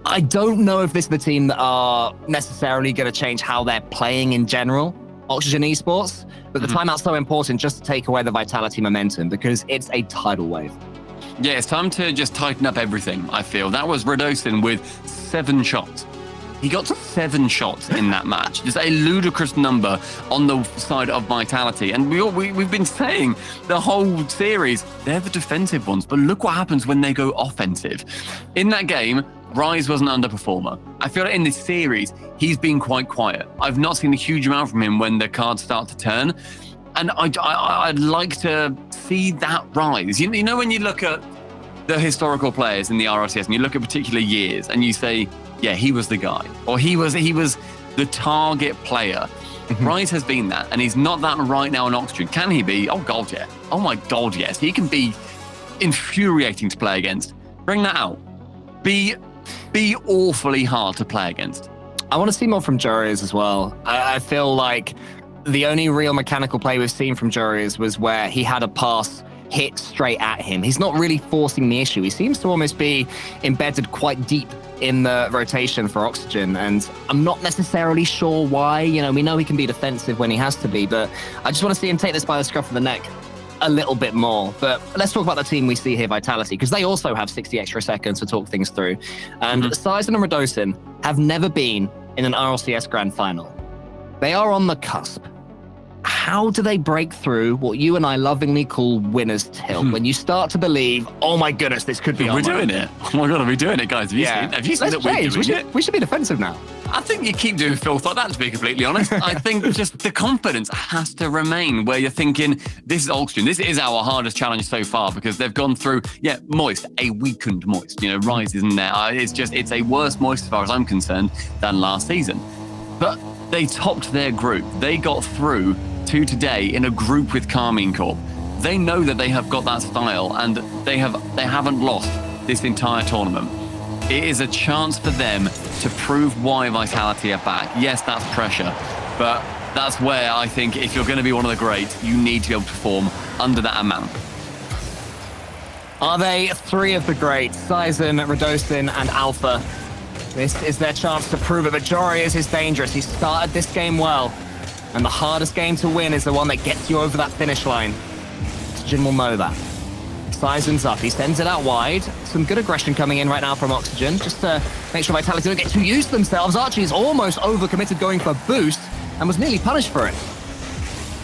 [SPEAKER 2] I don't know if this is the team that are necessarily going to change how they're playing in general, Oxygen Esports, but the timeout's so important just to take away the Vitality momentum because it's a tidal wave.
[SPEAKER 3] Yeah, it's time to just tighten up everything, I feel. That was Radosin with 7 shots. He got 7 shots in that match. Just a ludicrous number on the side of Vitality. And we've been saying the whole series, they're the defensive ones. But look what happens when they go offensive. In that game, Rise was an underperformer. I feel like in this series, he's been quite quiet. I've not seen a huge amount from him when the cards start to turn. And I'd like to see that rise. You know, when you look at the historical players in the RLCS and you look at particular years and you say, yeah, he was the guy, or he was the target player. Rise has been that, and he's not that right now in Oxygen. Can he be? Oh, God, yeah. Oh, my God, yes. He can be infuriating to play against. Bring that out. Be awfully hard to play against.
[SPEAKER 2] I want to see more from Jurias as well. I feel like the only real mechanical play we've seen from Jurias was where he had a pass hit straight at him. He's not really forcing the issue. He seems to almost be embedded quite deep in the rotation for Oxygen, and I'm not necessarily sure why. You know, we know he can be defensive when he has to be, but I just want to see him take this by the scruff of the neck a little bit more. But let's talk about the team we see here, Vitality, because they also have 60 extra seconds to talk things through. And Sizen and Radosin have never been in an RLCS Grand Final. They are on the cusp. How do they break through what you and I lovingly call winner's tilt? When you start to believe, oh my goodness, this could be
[SPEAKER 3] We're doing it. Oh my God, are we doing it, guys? Have you seen that we're doing it?
[SPEAKER 2] We should be defensive now.
[SPEAKER 3] I think you keep doing filth like that, to be completely honest. I think just the confidence has to remain where you're thinking, this is Oxygen. This is our hardest challenge so far because they've gone through, Moist, a weakened Moist. You know, Rise isn't there. It's a worse Moist as far as I'm concerned than last season. But they topped their group. They got through to today in a group with Carmine Corp. They know that they have got that style and they haven't lost this entire tournament. It is a chance for them to prove why Vitality are back. Yes, that's pressure, but that's where I think if you're going to be one of the greats, you need to be able to perform under that amount.
[SPEAKER 2] Are they 3 of the greats? Sizen, Radosin, and Alpha. This is their chance to prove it, but Jurias is dangerous. He started this game well, and the hardest game to win is the one that gets you over that finish line. Oxygen will know that. Sizen's up. He sends it out wide. Some good aggression coming in right now from Oxygen, just to make sure Vitality don't get too used to themselves. Archie is almost overcommitted going for boost and was nearly punished for it.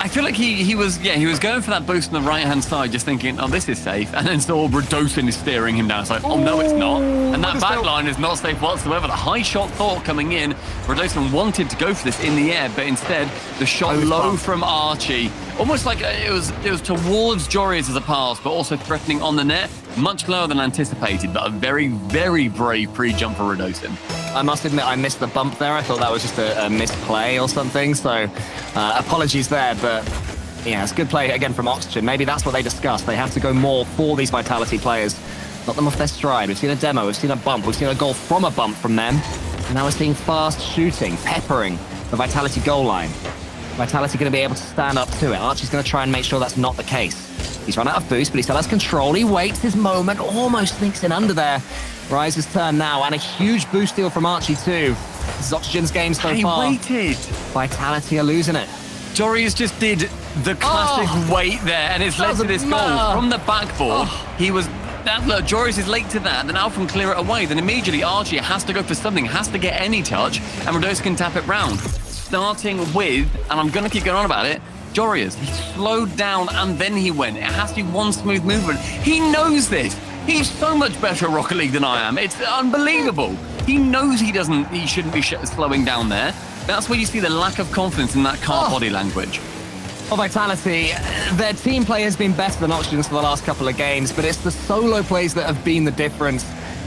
[SPEAKER 3] I feel like he was going for that boost on the right-hand side, just thinking, oh, this is safe. And then saw Radosin is steering him down. It's like, oh, no, it's not. And that back line is not safe whatsoever. The high shot thought coming in. Radosin wanted to go for this in the air, but instead, the shot low from Archie. Almost like it was towards Jurias as a pass, but also threatening on the net. Much lower than anticipated, but a very, very brave pre-jump for Radosin.
[SPEAKER 2] I must admit, I missed the bump there. I thought that was just a misplay or something. So apologies there, but yeah, it's a good play again from Oxygen. Maybe that's what they discussed. They have to go more for these Vitality players. Knock them off their stride. We've seen a demo, we've seen a bump, we've seen a goal from a bump from them. And now we're seeing fast shooting, peppering the Vitality goal line. Vitality going to be able to stand up to it. Archie's going to try and make sure that's not the case. He's run out of boost, but he still has control. He waits his moment, almost sneaks in under there. Rise's turn now, and a huge boost deal from Archie too. This is Oxygen's game so far.
[SPEAKER 3] He waited.
[SPEAKER 2] Vitality are losing it.
[SPEAKER 3] Jurias just did the classic wait there, and it's led to this goal from the backboard. He was... Look, Jurias is late to that, then Alpha can clear it away. Then immediately Archie has to go for something, has to get any touch, and Radosin can tap it round. Starting with, and I'm going to keep going on about it, Jorius, he slowed down and then he went. It has to be one smooth movement. He knows this. He's so much better at Rocket League than I am. It's unbelievable. He knows he shouldn't be slowing down there. That's where you see the lack of confidence in that car body language.
[SPEAKER 2] Well, Vitality, their team play has been better than Oxygen's for the last couple of games, but it's the solo plays that have been the difference.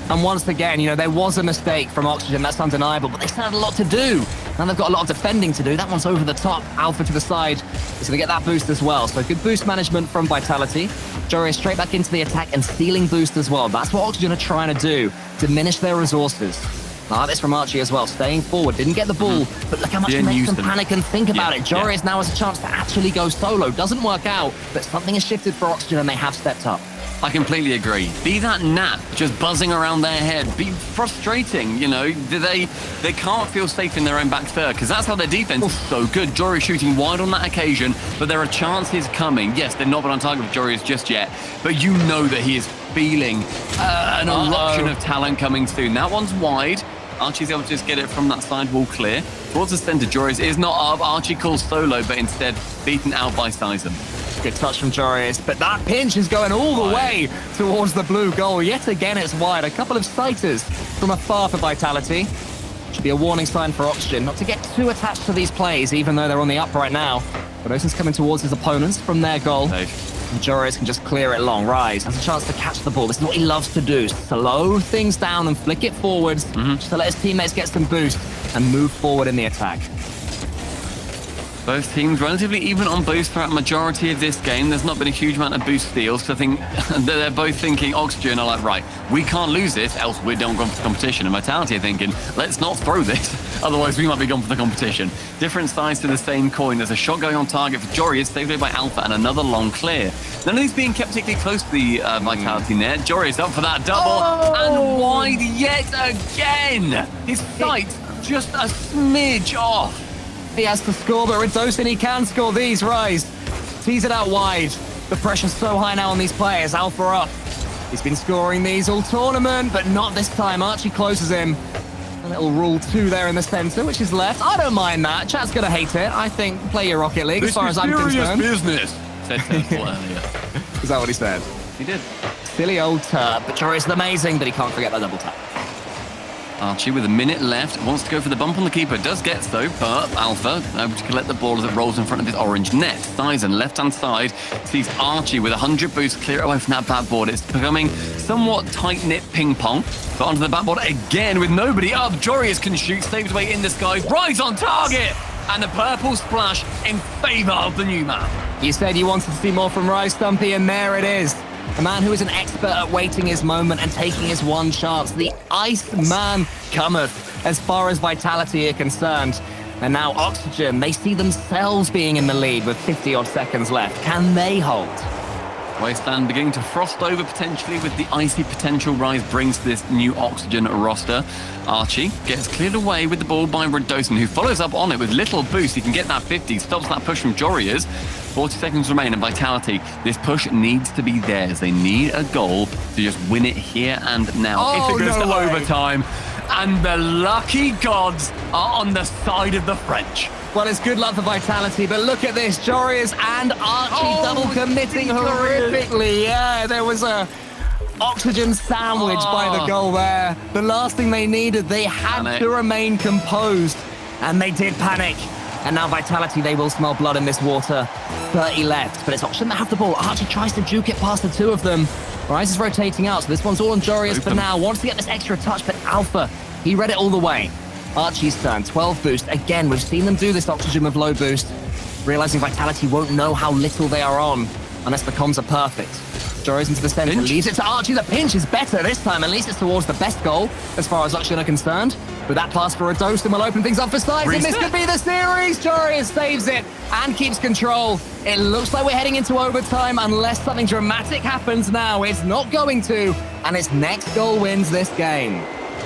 [SPEAKER 2] And once again, there was a mistake from Oxygen, that's undeniable, but they still had a lot to do. Now they've got a lot of defending to do. That one's over the top. Alpha to the side is going to get that boost as well. So good boost management from Vitality. Jory straight back into the attack and stealing boost as well. That's what Oxygen are trying to do, diminish their resources. Like this from Archie as well, staying forward, didn't get the ball, but look how much it makes them panic and think about it. Joris now has a chance to actually go solo. Doesn't work out, but something has shifted for Oxygen and they have stepped up.
[SPEAKER 3] I completely agree. Be that gnat just buzzing around their head, be frustrating, They can't feel safe in their own back third because that's how their defense is so good. Jory shooting wide on that occasion, but there are chances coming. Yes, they've not been on target with Jory just yet, but you know that he is feeling an eruption of talent coming soon. That one's wide. Archie's able to just get it from that side wall clear. Towards the center, Joris is not up. Archie calls solo, but instead beaten out by Sizen.
[SPEAKER 2] Good touch from Joris, but that pinch is going all the way towards the blue goal. Yet again, it's wide. A couple of sighters from afar for Vitality. Should be a warning sign for Oxygen not to get too attached to these plays, even though they're on the up right now. But Ocean's coming towards his opponents from their goal. And Joris can just clear it long. Rise has a chance to catch the ball. This is what he loves to do. Slow things down and flick it forwards just to let his teammates get some boost and move forward in the attack.
[SPEAKER 3] Both teams relatively even on boost throughout the majority of this game. There's not been a huge amount of boost steals. So I think they're both thinking, Oxygen are like, right, we can't lose this, else we're done gone for the competition. And Vitality are thinking, let's not throw this, otherwise we might be gone for the competition. Different sides to the same coin. There's a shot going on target for Jory, it's saved away by Alpha, and another long clear. None of these being kept particularly close to the Vitality net. Jory is up for that double, and wide yet again. His sight just a smidge off.
[SPEAKER 2] He has to score, but Redosin, he can score these. Rise tease it out wide. The pressure's so high now on these players. Alpha up. He's been scoring these all tournament, but not this time. Archie closes him. A little rule 2 there in the center, which is left. I don't mind that. Chat's gonna hate it. I think play your Rocket League as far as I'm concerned.
[SPEAKER 3] Business, said Turtle earlier.
[SPEAKER 2] Is that what he said?
[SPEAKER 3] He did.
[SPEAKER 2] Silly old Turp, but Joris is amazing, but he can't forget that double tap.
[SPEAKER 3] Archie with a minute left wants to go for the bump on the keeper, does get so, but Alpha able to collect the ball as it rolls in front of his orange net. Sizen, left-hand side, sees Archie with 100 boost clear away from that backboard. It's becoming somewhat tight-knit ping-pong, but onto the backboard again with nobody up. Jorius can shoot, saved away in the skies, Rise on target, and a purple splash in favor of the new man.
[SPEAKER 2] You said you wanted to see more from Rise, Stumpy, and there it is. A man who is an expert at waiting his moment and taking his one chance. The Ice Man cometh as far as Vitality are concerned. And now Oxygen, they see themselves being in the lead with 50-odd seconds left. Can they hold?
[SPEAKER 3] Wasteland beginning to frost over potentially with the icy potential Rise brings to this new Oxygen roster. Archie gets cleared away with the ball by Redosin, who follows up on it with little boost. He can get that 50, stops that push from Jorius. 40 seconds remain in Vitality. This push needs to be theirs. They need a goal to just win it here and now. If it goes to overtime, and the lucky gods are on the side of the French.
[SPEAKER 2] Well, it's good luck for Vitality, but look at this. Jorius and Archie double committing horrifically. Yeah, there was a Oxygen sandwich by the goal there. The last thing they needed, they had to remain composed, and they did panic. And now Vitality, they will smell blood in this water. 30 left, but it's Oxygen that have the ball. Archie tries to juke it past the two of them. Rise is rotating out, so this one's all on Jorius for now. Wants to get this extra touch, but Alpha, he read it all the way. Archie's turn, 12 boost. Again, we've seen them do this Oxygen with low boost. Realizing Vitality won't know how little they are on unless the comms are perfect. Joris into the center, leaves it to Archie. The pinch is better this time, at least it's towards the best goal as far as Oxygen are concerned. With that pass for Redosin will open things up for Size, and this could be the series. Joris saves it and keeps control. It looks like we're heading into overtime unless something dramatic happens now. It's not going to, and its next goal wins this game.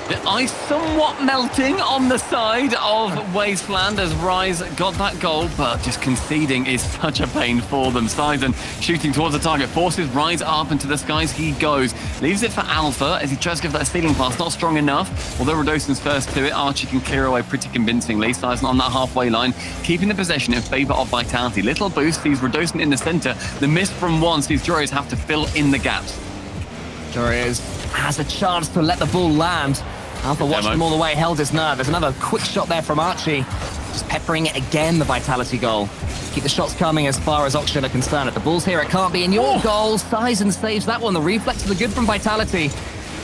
[SPEAKER 3] The ice somewhat melting on the side of Wasteland as Rise got that goal, but just conceding is such a pain for them. Sizen shooting towards the target, forces Rise up into the skies. He goes, leaves it for Alpha as he tries to give that stealing pass. Not strong enough, although Radosin's first to it. Archie can clear away pretty convincingly. Sizen on that halfway line, keeping the possession in favor of Vitality. Little boost sees Radosin in the center. The miss from one sees Joreuz have to fill in the gaps.
[SPEAKER 2] Joreuz has a chance to let the ball land. Alpha watched him all the way, held his nerve. There's another quick shot there from Archie. Just peppering it again, the Vitality goal. Keep the shots coming as far as Oxygen are concerned. If the ball's here, it can't be in your goal. Sizen saves that one. The reflexes are good from Vitality.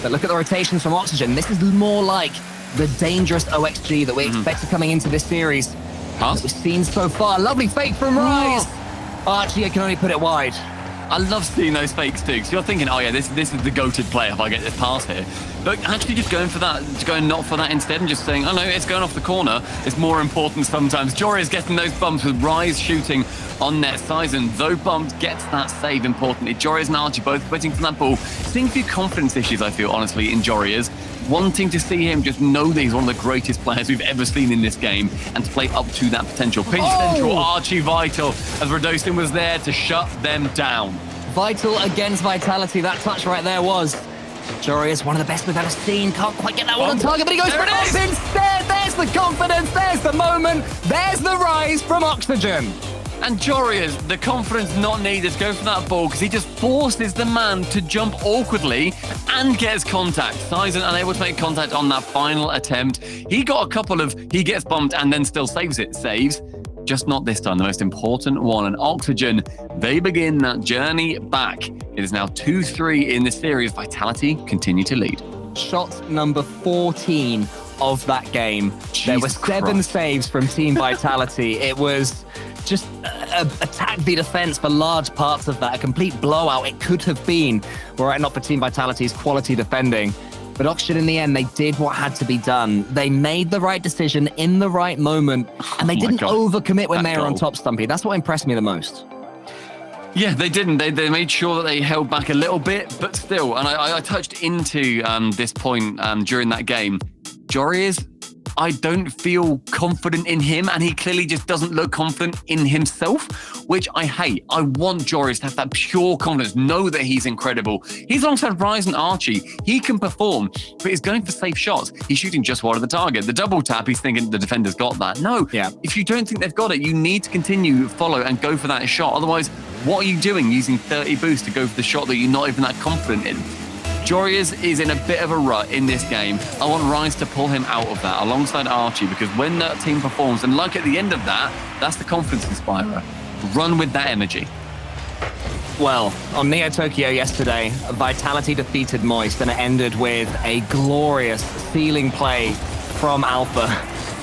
[SPEAKER 2] But look at the rotations from Oxygen. This is more like the dangerous OXG that we expected coming into this series. That we've seen so far. Lovely fake from Rise. Archie can only put it wide.
[SPEAKER 3] I love seeing those fakes too, because you're thinking, oh yeah, this is the goated play if I get this pass here. But actually just going for that, going not for that instead and just saying, oh no, it's going off the corner. It's more important sometimes. Jory is getting those bumps with Rise shooting on net. Sizen, though bumped, gets that save importantly. Jory and Archie both quitting from that ball. Seeing a few confidence issues, I feel, honestly, in Jory wanting to see him just know that he's one of the greatest players we've ever seen in this game and to play up to that potential. Pinch central, Archie Vital, as Radosin was there to shut them down.
[SPEAKER 2] Vital against Vitality, that touch right there was. Jory is one of the best we've ever seen. Can't quite get that one on target, but he goes for it up instead. There's the confidence, there's the moment, there's the rise from Oxygen.
[SPEAKER 3] And Joreuz, the confidence not needed to go for that ball because he just forces the man to jump awkwardly and gets contact. Sizen unable to make contact on that final attempt. He got a couple of, he gets bumped and then still saves. Just not this time, the most important one. And Oxygen, they begin that journey back. It is now 2-3 in the series. Vitality continue to lead.
[SPEAKER 2] Shot number 14 of that game. There were 7 saves from Team Vitality. It was just attack the defense for large parts of that. A complete blowout it could have been, were it not for Team Vitality's quality defending. But Oxygen, in the end, they did what had to be done. They made the right decision in the right moment, and they didn't overcommit when they were on top, Stumpy. That's what impressed me the most.
[SPEAKER 3] Yeah, they didn't. They made sure that they held back a little bit, but still. And I touched into this point during that game. Joreuz, I don't feel confident in him, and he clearly just doesn't look confident in himself, which I hate. I want Joreuz to have that pure confidence, know that he's incredible. He's alongside Rise and Archie. He can perform, but he's going for safe shots. He's shooting just wide of the target. The double tap, he's thinking the defender's got that. No, if you don't think they've got it, you need to continue, follow, and go for that shot. Otherwise, what are you doing using 30 boost to go for the shot that you're not even that confident in? Joreuz is in a bit of a rut in this game. I want Rise to pull him out of that alongside Archie, because when that team performs, and like at the end of that, that's the confidence inspirer. Run with that energy.
[SPEAKER 2] Well, on Neo Tokyo yesterday, Vitality defeated Moist, and it ended with a glorious ceiling play from Alpha.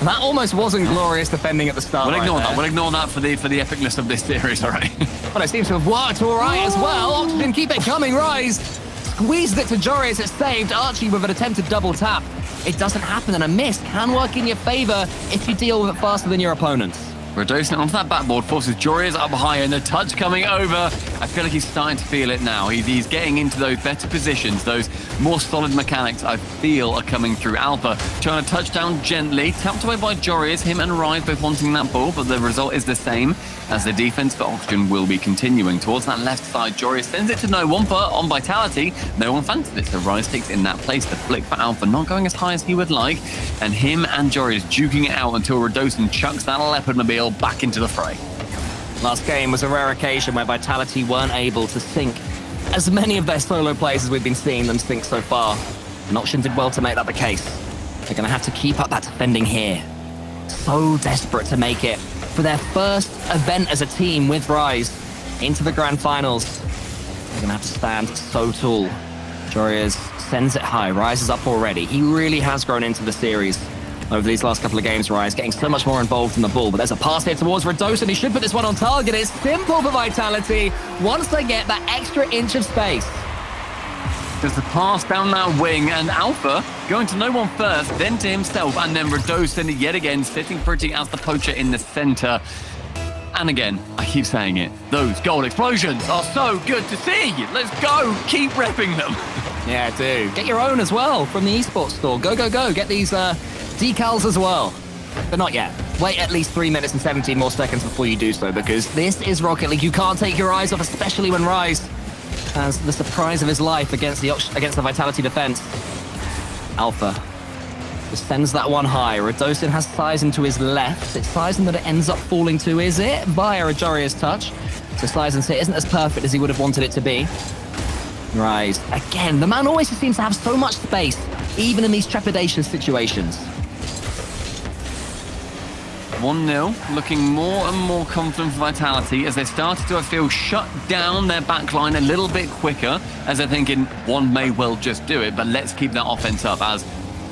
[SPEAKER 2] That almost wasn't glorious defending at the start.
[SPEAKER 3] We'll ignore that. We'll ignore that for the epicness of this series, all right?
[SPEAKER 2] Well, it seems to have worked all right as well. Oxygen, keep it coming, Rise. Squeezed it to Joreuz, it's saved. Archie with an attempted double tap. It doesn't happen, and a miss can work in your favor if you deal with it faster than your opponents.
[SPEAKER 3] Radosin onto that backboard forces Joreuz up high, and the touch coming over. I feel like he's starting to feel it now. He's getting into those better positions, those more solid mechanics I feel are coming through. Alpha trying to touch down gently, tapped away by Joreuz, him and Rise both wanting that ball, but the result is the same, as the defense for Oxygen will be continuing. Towards that left side, Joreuz sends it to no one, but on Vitality, no one fancies it, so Rise takes in that place. The flick for Alpha, not going as high as he would like, and him and Joreuz duking it out until Radosin chucks that Leopard Mobile back into the fray.
[SPEAKER 2] Last game was a rare occasion where Vitality weren't able to sink as many of their solo plays as we've been seeing them sink so far. And Oxygen did well to make that the case. They're going to have to keep up that defending here. So desperate to make it for their first event as a team with Rise into the grand finals. They're going to have to stand so tall. Joreuz sends it high. Rise is up already. He really has grown into the series over these last couple of games. Rise getting so much more involved in the ball, but there's a pass here towards Radosin. He should put this one on target. It's simple for Vitality once they get that extra inch of space.
[SPEAKER 3] There's the pass down that wing, and Alpha going to no one first, then to himself, and then Radosin yet again sitting pretty as the poacher in the center. And again, I keep saying it, those gold explosions are so good to see. Let's go, keep repping them.
[SPEAKER 2] Yeah, do. Get your own as well from the esports store. Go, go, go. Get these decals as well. But not yet. Wait at least 3 minutes and 17 more seconds before you do so, because this is Rocket League. You can't take your eyes off, especially when Rise has the surprise of his life against the Vitality defense. Alpha just sends that one high. Radosin has Sizen to his left. It's Sizen that it ends up falling to, is it? Via a Joria's touch. So Sizen's hit isn't as perfect as he would have wanted it to be. Rise. Again, the man always seems to have so much space, even in these trepidation situations.
[SPEAKER 3] 1-0, looking more and more confident for Vitality as they started to, I feel, shut down their backline a little bit quicker, as they're thinking one may well just do it, but let's keep that offense up.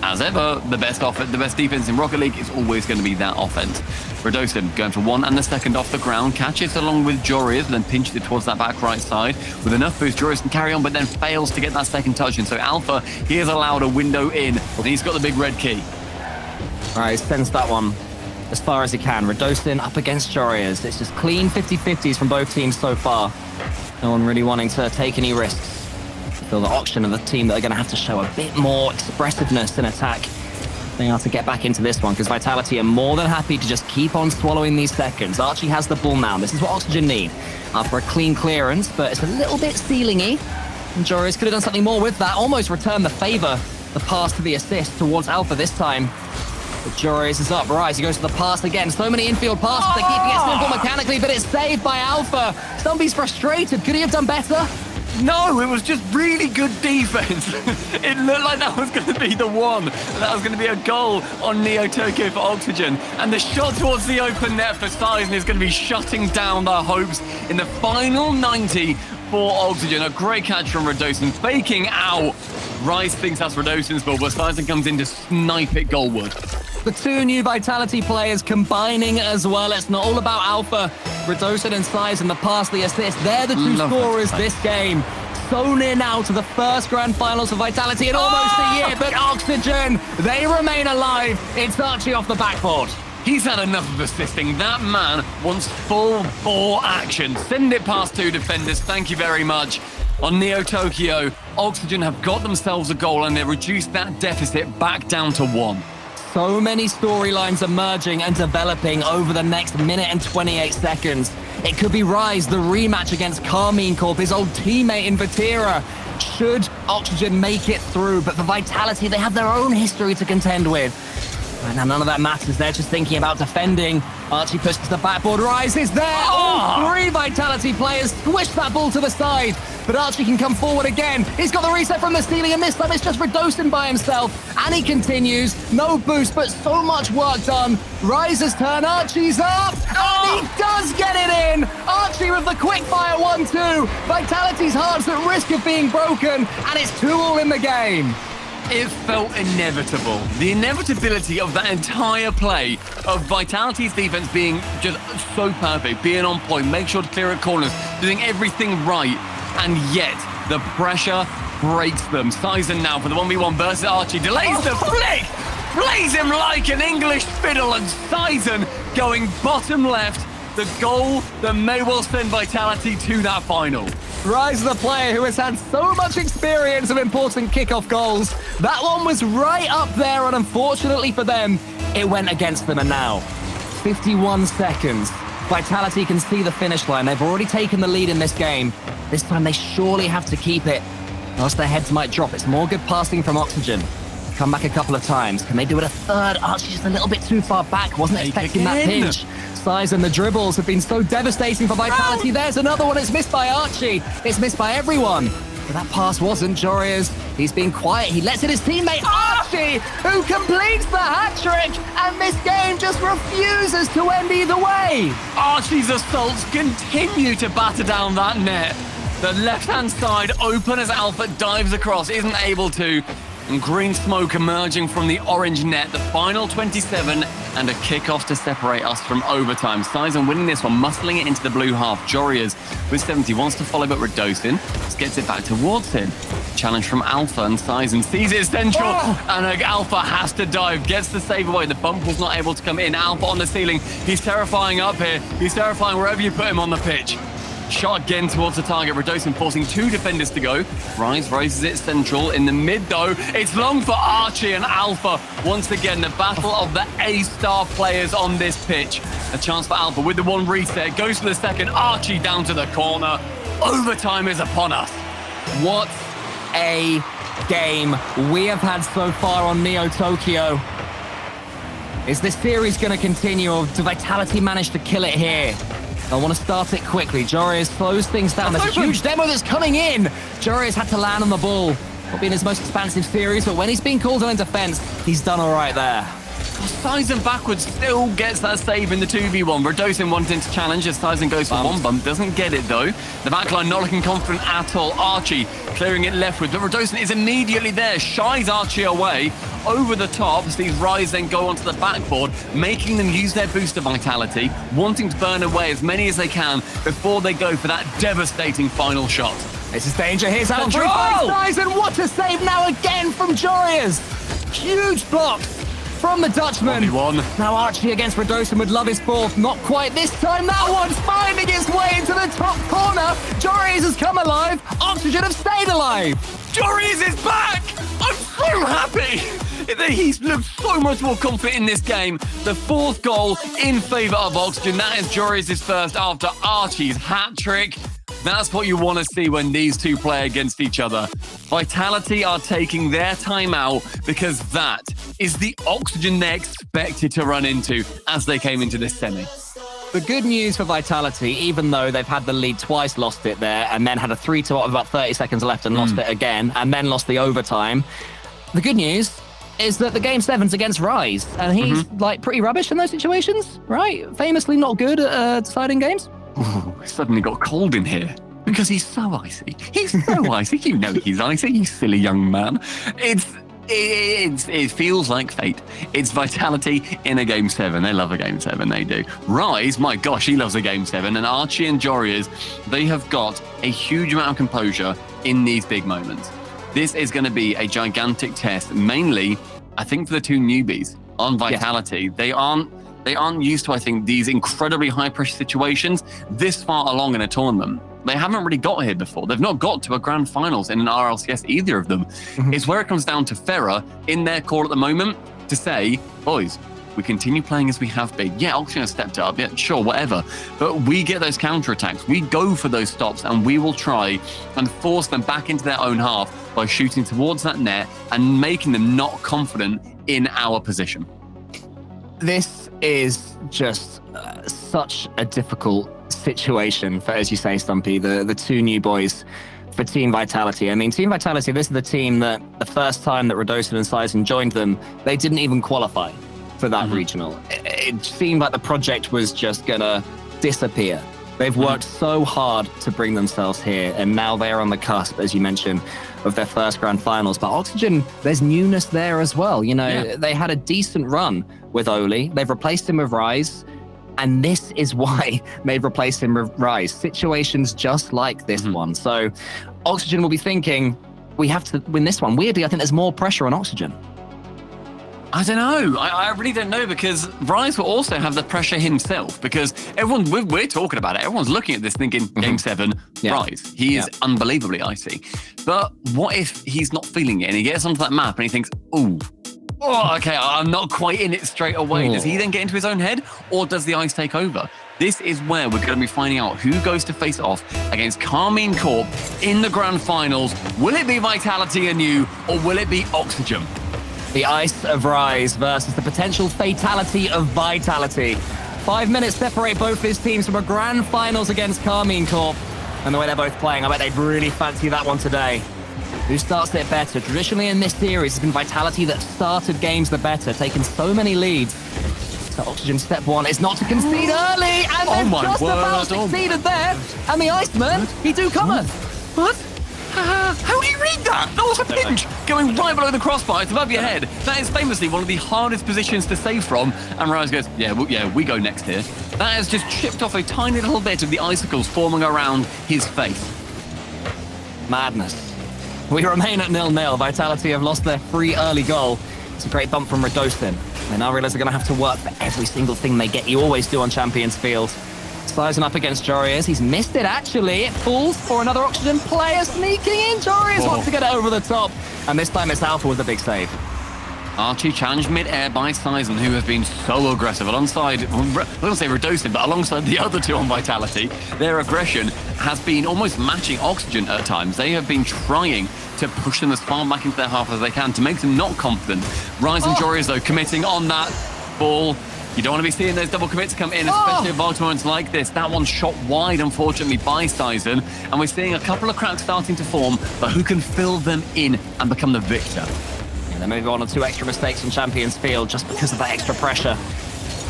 [SPEAKER 3] As ever, the best defense in Rocket League is always going to be that offense. Radosin going for one and the second off the ground, catches along with Jorias, then pinches it towards that back right side. With enough boost, Jorias can carry on, but then fails to get that second touch in. So Alpha, he has allowed a window in, and he's got the big red key.
[SPEAKER 2] All right, sends that one as far as he can. Radosin up against Jorias. It's just clean 50-50s from both teams so far. No one really wanting to take any risks. I feel the Auction are the team that are going to have to show a bit more expressiveness in attack. They are to get back into this one, because Vitality are more than happy to just keep on swallowing these seconds. Archie has the ball now. This is what Oxygen need. After a clean clearance, but it's a little bit ceiling-y. And Jorias could have done something more with that. Almost returned the favor, the pass to the assist towards Alpha this time. But Jorias is up. Rise, he goes to the pass again. So many infield passes. They're keeping it simple mechanically, but it's saved by Alpha. Stumpy's frustrated. Could he have done better?
[SPEAKER 3] No, it was just really good defense. It looked like that was going to be the one. That was going to be a goal on Neo Tokyo for Oxygen. And the shot towards the open net for Sizen is going to be shutting down their hopes in the final 90 for Oxygen. A great catch from Radosin, faking out. Rise thinks that's Radosin's ball, but Sizen comes in to snipe it goalward.
[SPEAKER 2] The two new Vitality players combining as well. It's not all about Alpha. Radosin and Sizen, the pass, the assist. They're the two scorers this game. So near now to the first grand finals for Vitality in almost a year. But Oxygen, they remain alive. It's Archie off the backboard.
[SPEAKER 3] He's had enough of assisting. That man wants full ball action. Send it past two defenders. Thank you very much. On Neo Tokyo, Oxygen have got themselves a goal and they reduced that deficit back down to 1.
[SPEAKER 2] So many storylines emerging and developing over the next minute and 28 seconds. It could be Rise, the rematch against Carmine Corp, his old teammate in Vatira. Should Oxygen make it through? But for Vitality, they have their own history to contend with. And now none of that matters. They're just thinking about defending. Archie pushes the backboard. Rise is there. All three Vitality players squish that ball to the side. But Archie can come forward again. He's got the reset from the ceiling, and this time it's just Radosin by himself. And he continues. No boost, but so much work done. Rise's turn. Archie's up. And he does get it in. Archie with the quickfire 1-2. Vitality's heart's at risk of being broken. And it's 2-2 in the game.
[SPEAKER 3] It felt inevitable. The inevitability of that entire play of Vitality's defense being just so perfect, being on point, make sure to clear at corners, doing everything right, and yet the pressure breaks them. Sizen now for the 1v1 versus Archie, delays the flick, plays him like an English fiddle, and Sizen going bottom left, the goal that may well send Vitality to that final.
[SPEAKER 2] Rise, the player who has had so much experience of important kickoff goals. That one was right up there, and unfortunately for them, it went against them. And now, 51 seconds. Vitality can see the finish line. They've already taken the lead in this game. This time they surely have to keep it, or else their heads might drop. It's more good passing from Oxygen. Come back a couple of times. Can they do it a third? Archie's just a little bit too far back. Wasn't expecting that pinch. Size and the dribbles have been so devastating for Vitality. There's another one. It's missed by Archie. It's missed by everyone. But that pass wasn't Joria's. He's been quiet. He lets in his teammate Archie, who completes the hat-trick. And this game just refuses to end either way.
[SPEAKER 3] Archie's assaults continue to batter down that net. The left-hand side open as Alpha dives across, isn't able to. And green smoke emerging from the orange net. The final 27 and a kickoff to separate us from overtime. Sizen winning this one, muscling it into the blue half. Jorias with 70 wants to follow, but Radosin gets it back towards him. Challenge from Alpha, and Sizen sees it central, and Alpha has to dive, gets the save away. The bump was not able to come in. Alpha on the ceiling. He's terrifying up here. He's terrifying wherever you put him on the pitch. Shot again towards the target. Radosin forcing 2 defenders to go. Rise raises it central. In the mid, though, it's long for Archie and Alpha. Once again, the battle of the A-star players on this pitch. A chance for Alpha with the 1 reset. Goes for the second. Archie down to the corner. Overtime is upon us.
[SPEAKER 2] What a game we have had so far on Neo Tokyo. Is this series going to continue, or do Vitality manage to kill it here? I want to start it quickly. Joreuz slows things down. There's a huge demo that's coming in. Joreuz had to land on the ball. Not being his most expansive series, but when he's been called on in defense, he's done all right there.
[SPEAKER 3] Sizen backwards still gets that save in the 2v1. Radosin wanting to challenge as Sizen goes for one bump. Doesn't get it, though. The backline not looking confident at all. Archie clearing it leftward, but Radosin is immediately there. Shies Archie away. Over the top, sees Rise then go onto the backboard, making them use their booster vitality, wanting to burn away as many as they can before they go for that devastating final shot.
[SPEAKER 2] This is danger. Here's Alpha. Sizen, what a save now again from Joreuz. Huge block from the Dutchman.
[SPEAKER 3] 1v1.
[SPEAKER 2] Now Archie against Radosin would love his 4th. Not quite this time. That one's finding its way into the top corner. Joreuz has come alive. Oxygen have stayed alive.
[SPEAKER 3] Joreuz is back! I'm so happy! He's looked so much more confident in this game. The 4th goal in favour of Oxygen. That is Joreuz's first after Archie's hat-trick. That's what you want to see when these two play against each other. Vitality are taking their time out because that is the Oxygen they expected to run into as they came into this semi.
[SPEAKER 2] The good news for Vitality, even though they've had the lead twice, lost it there, and then had a 3-2 with about 30 seconds left and lost it again, and then lost the overtime. The good news is that the Game 7's against Rise, and he's like pretty rubbish in those situations, right? Famously not good at deciding games.
[SPEAKER 3] Ooh, it suddenly got cold in here because he's so icy. He's so icy. You know he's icy, you silly young man. It feels like fate. It's Vitality in a Game 7. They love a Game 7, they do. Rise, my gosh, he loves a Game 7. And Archie and Joreuz, they have got a huge amount of composure in these big moments. This is going to be a gigantic test, mainly, I think, for the 2 newbies on Vitality. Yes. They aren't used to, I think, these incredibly high-pressure situations this far along in a tournament. They haven't really got here before. They've not got to a grand finals in an RLCS, either of them. It's where it comes down to Ferrer in their call at the moment to say, boys, we continue playing as we have been. Yeah, Oxygen has stepped up. Yeah, sure, whatever. But we get those counterattacks. We go for those stops, and we will try and force them back into their own half by shooting towards that net and making them not confident in our position.
[SPEAKER 2] This is just such a difficult situation for, as you say, Stumpy, the 2 new boys for Team Vitality. I mean, Team Vitality, this is the team that the first time that Radosin and Sizen joined them, they didn't even qualify for that regional. It seemed like the project was just gonna disappear. They've worked so hard to bring themselves here, and now they're on the cusp, as you mentioned, of their first grand finals. But Oxygen, there's newness there as well. You know, they had a decent run with Oli. They've replaced him with Rise. And this is why they've replaced him with Rise. Situations just like this one. So Oxygen will be thinking, we have to win this one. Weirdly, I think there's more pressure on Oxygen.
[SPEAKER 3] I don't know. I really don't know, because Rise will also have the pressure himself, because we're talking about it. Everyone's looking at this thinking, Game 7, Rise. He is unbelievably icy. But what if he's not feeling it and he gets onto that map and he thinks, oh, okay, I'm not quite in it straight away. Does he then get into his own head, or does the ice take over? This is where we're going to be finding out who goes to face off against Karmine Corp in the grand finals. Will it be Vitality anew, or will it be Oxygen?
[SPEAKER 2] The ice of Rise versus the potential fatality of Vitality. 5 minutes separate both these teams from a grand finals against Karmine Corp. And the way they're both playing, I bet they'd really fancy that one today. Who starts it better? Traditionally in this series, it's been Vitality that started games the better, taking so many leads. So Oxygen step 1 is not to concede early, and they've just about succeeded there. And the Iceman, he do cometh.
[SPEAKER 3] What? How do you read that? That was a pinch going right below the crossbar. It's above your head. That is famously one of the hardest positions to save from. And Rise goes, we go next here. That has just chipped off a tiny little bit of the icicles forming around his face.
[SPEAKER 2] Madness. We remain at 0-0. Vitality have lost their free early goal. It's a great bump from Radosin. They now realize they're going to have to work for every single thing they get. You always do on Champions Field. Sizing up against Jorius. He's missed it, actually. It falls for another Oxygen player sneaking in. Jorius wants to get it over the top. And this time it's Alpha with a big save.
[SPEAKER 3] Archie challenged mid-air by Sizen, who has been so aggressive alongside, I don't say Redosin, but alongside the other two on Vitality. Their aggression has been almost matching Oxygen at times. They have been trying to push them as far back into their half as they can to make them not confident. Rise and Jorius, though, committing on that ball. You don't want to be seeing those double commits come in, especially at vital moments like this. That one's shot wide, unfortunately, by Sizen. And we're seeing a couple of cracks starting to form, but who can fill them in and become the victor?
[SPEAKER 2] They're moving on 2 extra mistakes on Champions Field just because of that extra pressure.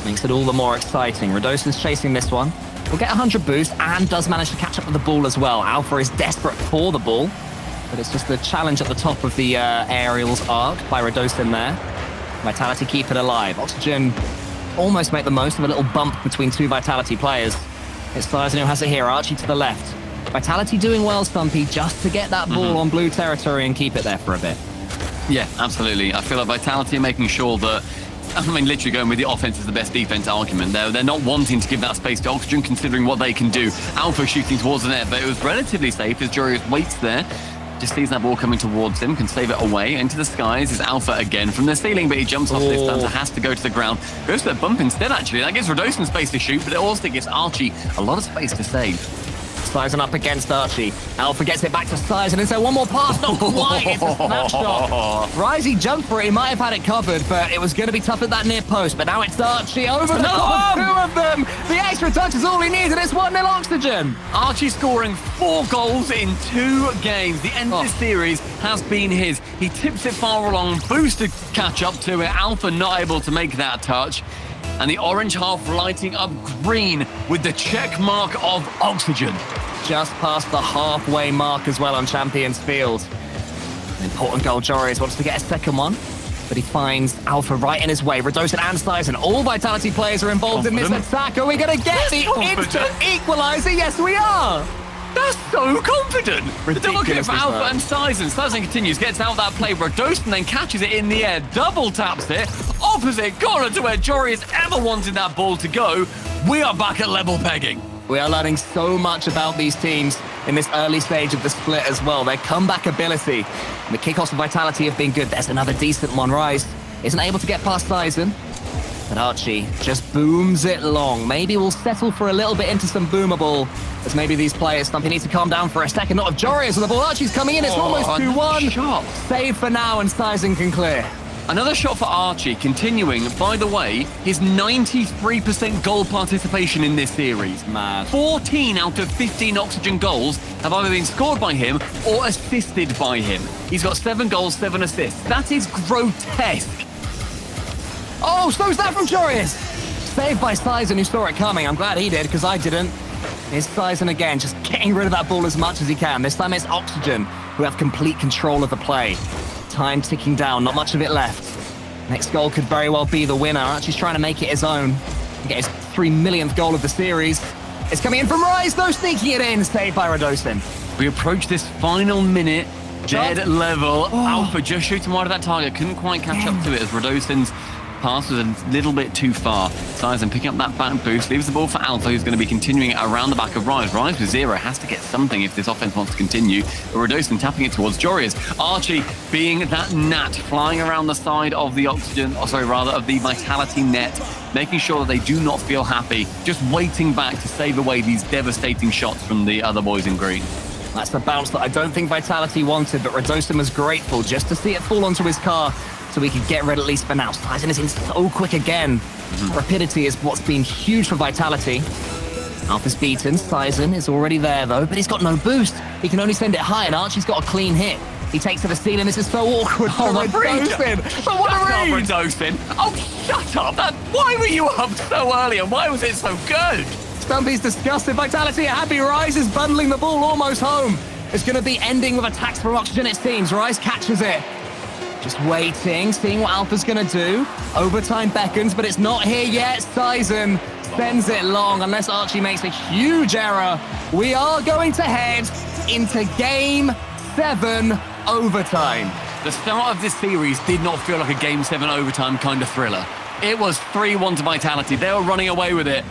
[SPEAKER 2] Makes it all the more exciting. Radosin's chasing this one. Will get 100 boost and does manage to catch up with the ball as well. Alpha is desperate for the ball, but it's just the challenge at the top of the aerials arc by Radosin there. Vitality keep it alive. Oxygen almost make the most of a little bump between 2 Vitality players. It's Sizen who has it here. Archie to the left. Vitality doing well, Stumpy, just to get that ball on blue territory and keep it there for a bit.
[SPEAKER 3] Yeah, absolutely. I feel like Vitality are making sure that, I mean, literally going with the offense is the best defense argument. They're not wanting to give that space to Oxygen, considering what they can do. Alpha shooting towards the net, but it was relatively safe as Jorius waits there. Just sees that ball coming towards him, can save it away. Into the skies is Alpha again from the ceiling, but he jumps off this time, so has to go to the ground. Goes for the bump instead, actually. That gives Radosin space to shoot, but it also gives Archie a lot of space to save.
[SPEAKER 2] Sizen up against Archie. Alpha gets it back to Sizen. Is there one more pass? Not quite. It's a snapshot. Risey jumped for it. He might have had it covered, but it was going to be tough at that near post. But now it's Archie over the top of 2 of them. The extra touch is all he needs, and it's 1-0 Oxygen.
[SPEAKER 3] Archie scoring 4 goals in 2 games. The end of this series has been his. He tips it far along, boost to catch up to it. Alpha not able to make that touch. And the orange half lighting up green with the check mark of Oxygen.
[SPEAKER 2] Just past the halfway mark as well on Champions Field. An important goal. Jorius wants to get a second one, but he finds Alpha right in his way. Radosin and Sizen, all Vitality players are involved in this attack. Are we going to get the instant equaliser? Yes, we are.
[SPEAKER 3] That's so confident. The double kick for Alpha
[SPEAKER 2] so.
[SPEAKER 3] and Sizen. Sizen continues, gets out that play. Radosin then catches it in the air, double taps it, opposite corner to where Jorius ever wanted that ball to go. We are back at level pegging.
[SPEAKER 2] We are learning so much about these teams in this early stage of the split as well. Their comeback ability. And the kickoffs of Vitality have been good. There's another decent one. Rise isn't able to get past Sizen, but Archie just booms it long. Maybe we'll settle for a little bit into some boomable, as maybe these players, Stumpy, need to calm down for a second. Not of Jorius with the ball. Archie's coming in. It's almost 2-1. Save for now, and Sizen can clear.
[SPEAKER 3] Another shot for Archie, continuing, by the way, his 93% goal participation in this series.
[SPEAKER 2] Mad.
[SPEAKER 3] 14 out of 15 Oxygen goals have either been scored by him or assisted by him. He's got 7 goals, 7 assists. That is grotesque.
[SPEAKER 2] Oh, slows that from Jorius. Saved by Sizen, who saw it coming. I'm glad he did, because I didn't. Here's Sizen again, just getting rid of that ball as much as he can. This time it's Oxygen, who have complete control of the play. Time ticking down, not much of it left. Next goal could very well be the winner. Archie's trying to make it his own. Get his 3 millionth goal of the series. It's coming in from Rise, though, sneaking it in. Saved by Radosin.
[SPEAKER 3] We approach this final minute, dead level. Alpha just shooting wide of that target. Couldn't quite catch up to it as Radosin's pass was a little bit too far. Sizen picking up that back boost, leaves the ball for Alpha, who's going to be continuing it around the back of Rise. Rise with 0 has to get something if this offense wants to continue. But Radosin tapping it towards Jorius. Archie being that gnat, flying around the side of the Oxygen, or sorry, rather of the Vitality net, making sure that they do not feel happy, just waiting back to save away these devastating shots from the other boys in green.
[SPEAKER 2] That's the bounce that I don't think Vitality wanted, but Radosin was grateful just to see it fall onto his car so he could get red at least for now. Sizen is in so quick again. Rapidity is what's been huge for Vitality. Alpha's beaten. Sizen is already there, though, but he's got no boost. He can only send it high, and Archie's got a clean hit. He takes to the ceiling. This is so awkward for Radosin. But what a read!
[SPEAKER 3] Radosin. Oh, shut up! Why were you up so early, and why was it so good?
[SPEAKER 2] Stumpy's disgusted. Vitality are happy. Rise is bundling the ball almost home. It's going to be ending with attacks from Oxygen, it seems. Rise catches it. Just waiting, seeing what Alpha's going to do. Overtime beckons, but it's not here yet. Sizen sends it long, unless Archie makes a huge error. We are going to head into Game 7 overtime.
[SPEAKER 3] The start of this series did not feel like a Game 7 overtime kind of thriller. It was 3-1 to Vitality. They were running away with it.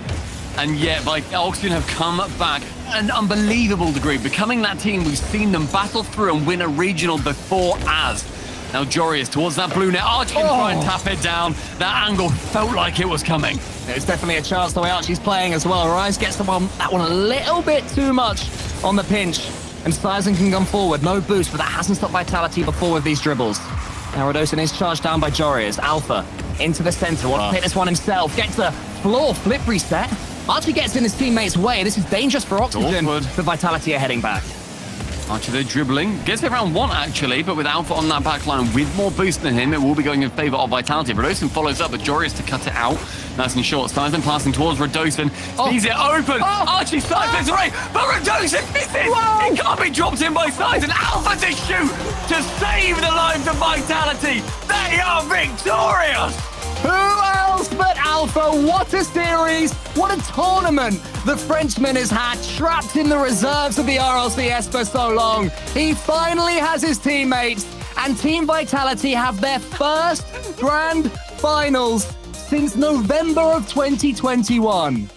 [SPEAKER 3] And yet, Oxygen have come back an unbelievable degree, becoming that team we've seen them battle through and win a regional before as. Now Joreuz towards that blue net. Archie can try and tap it down. That angle felt like it was coming.
[SPEAKER 2] There's definitely a chance the way Archie's playing as well. Rise gets that one a little bit too much on the pinch. And Sizen can come forward. No boost, but that hasn't stopped Vitality before with these dribbles. Now Radosin is charged down by Joreuz. Alpha into the center. Wants to hit this one himself. Gets the floor flip reset. Archie gets in his teammate's way. This is dangerous for Oxygen. But Vitality are heading back.
[SPEAKER 3] Archie, they're dribbling. Gets it around one, actually, but with Alpha on that back line with more boost than him, it will be going in favor of Vitality. Radosin follows up, but Joreuz to cut it out. Nice and short. Sizen passing towards Radosin. Sees it open. Archie snipes it away, but Radosin misses. It can't be dropped in by Sizen. Alpha to shoot to save the lives of Vitality. They are victorious.
[SPEAKER 2] Who else but Alpha? What a series! What a tournament the Frenchman has had, trapped in the reserves of the RLCS for so long. He finally has his teammates, and Team Vitality have their first grand finals since November of 2021.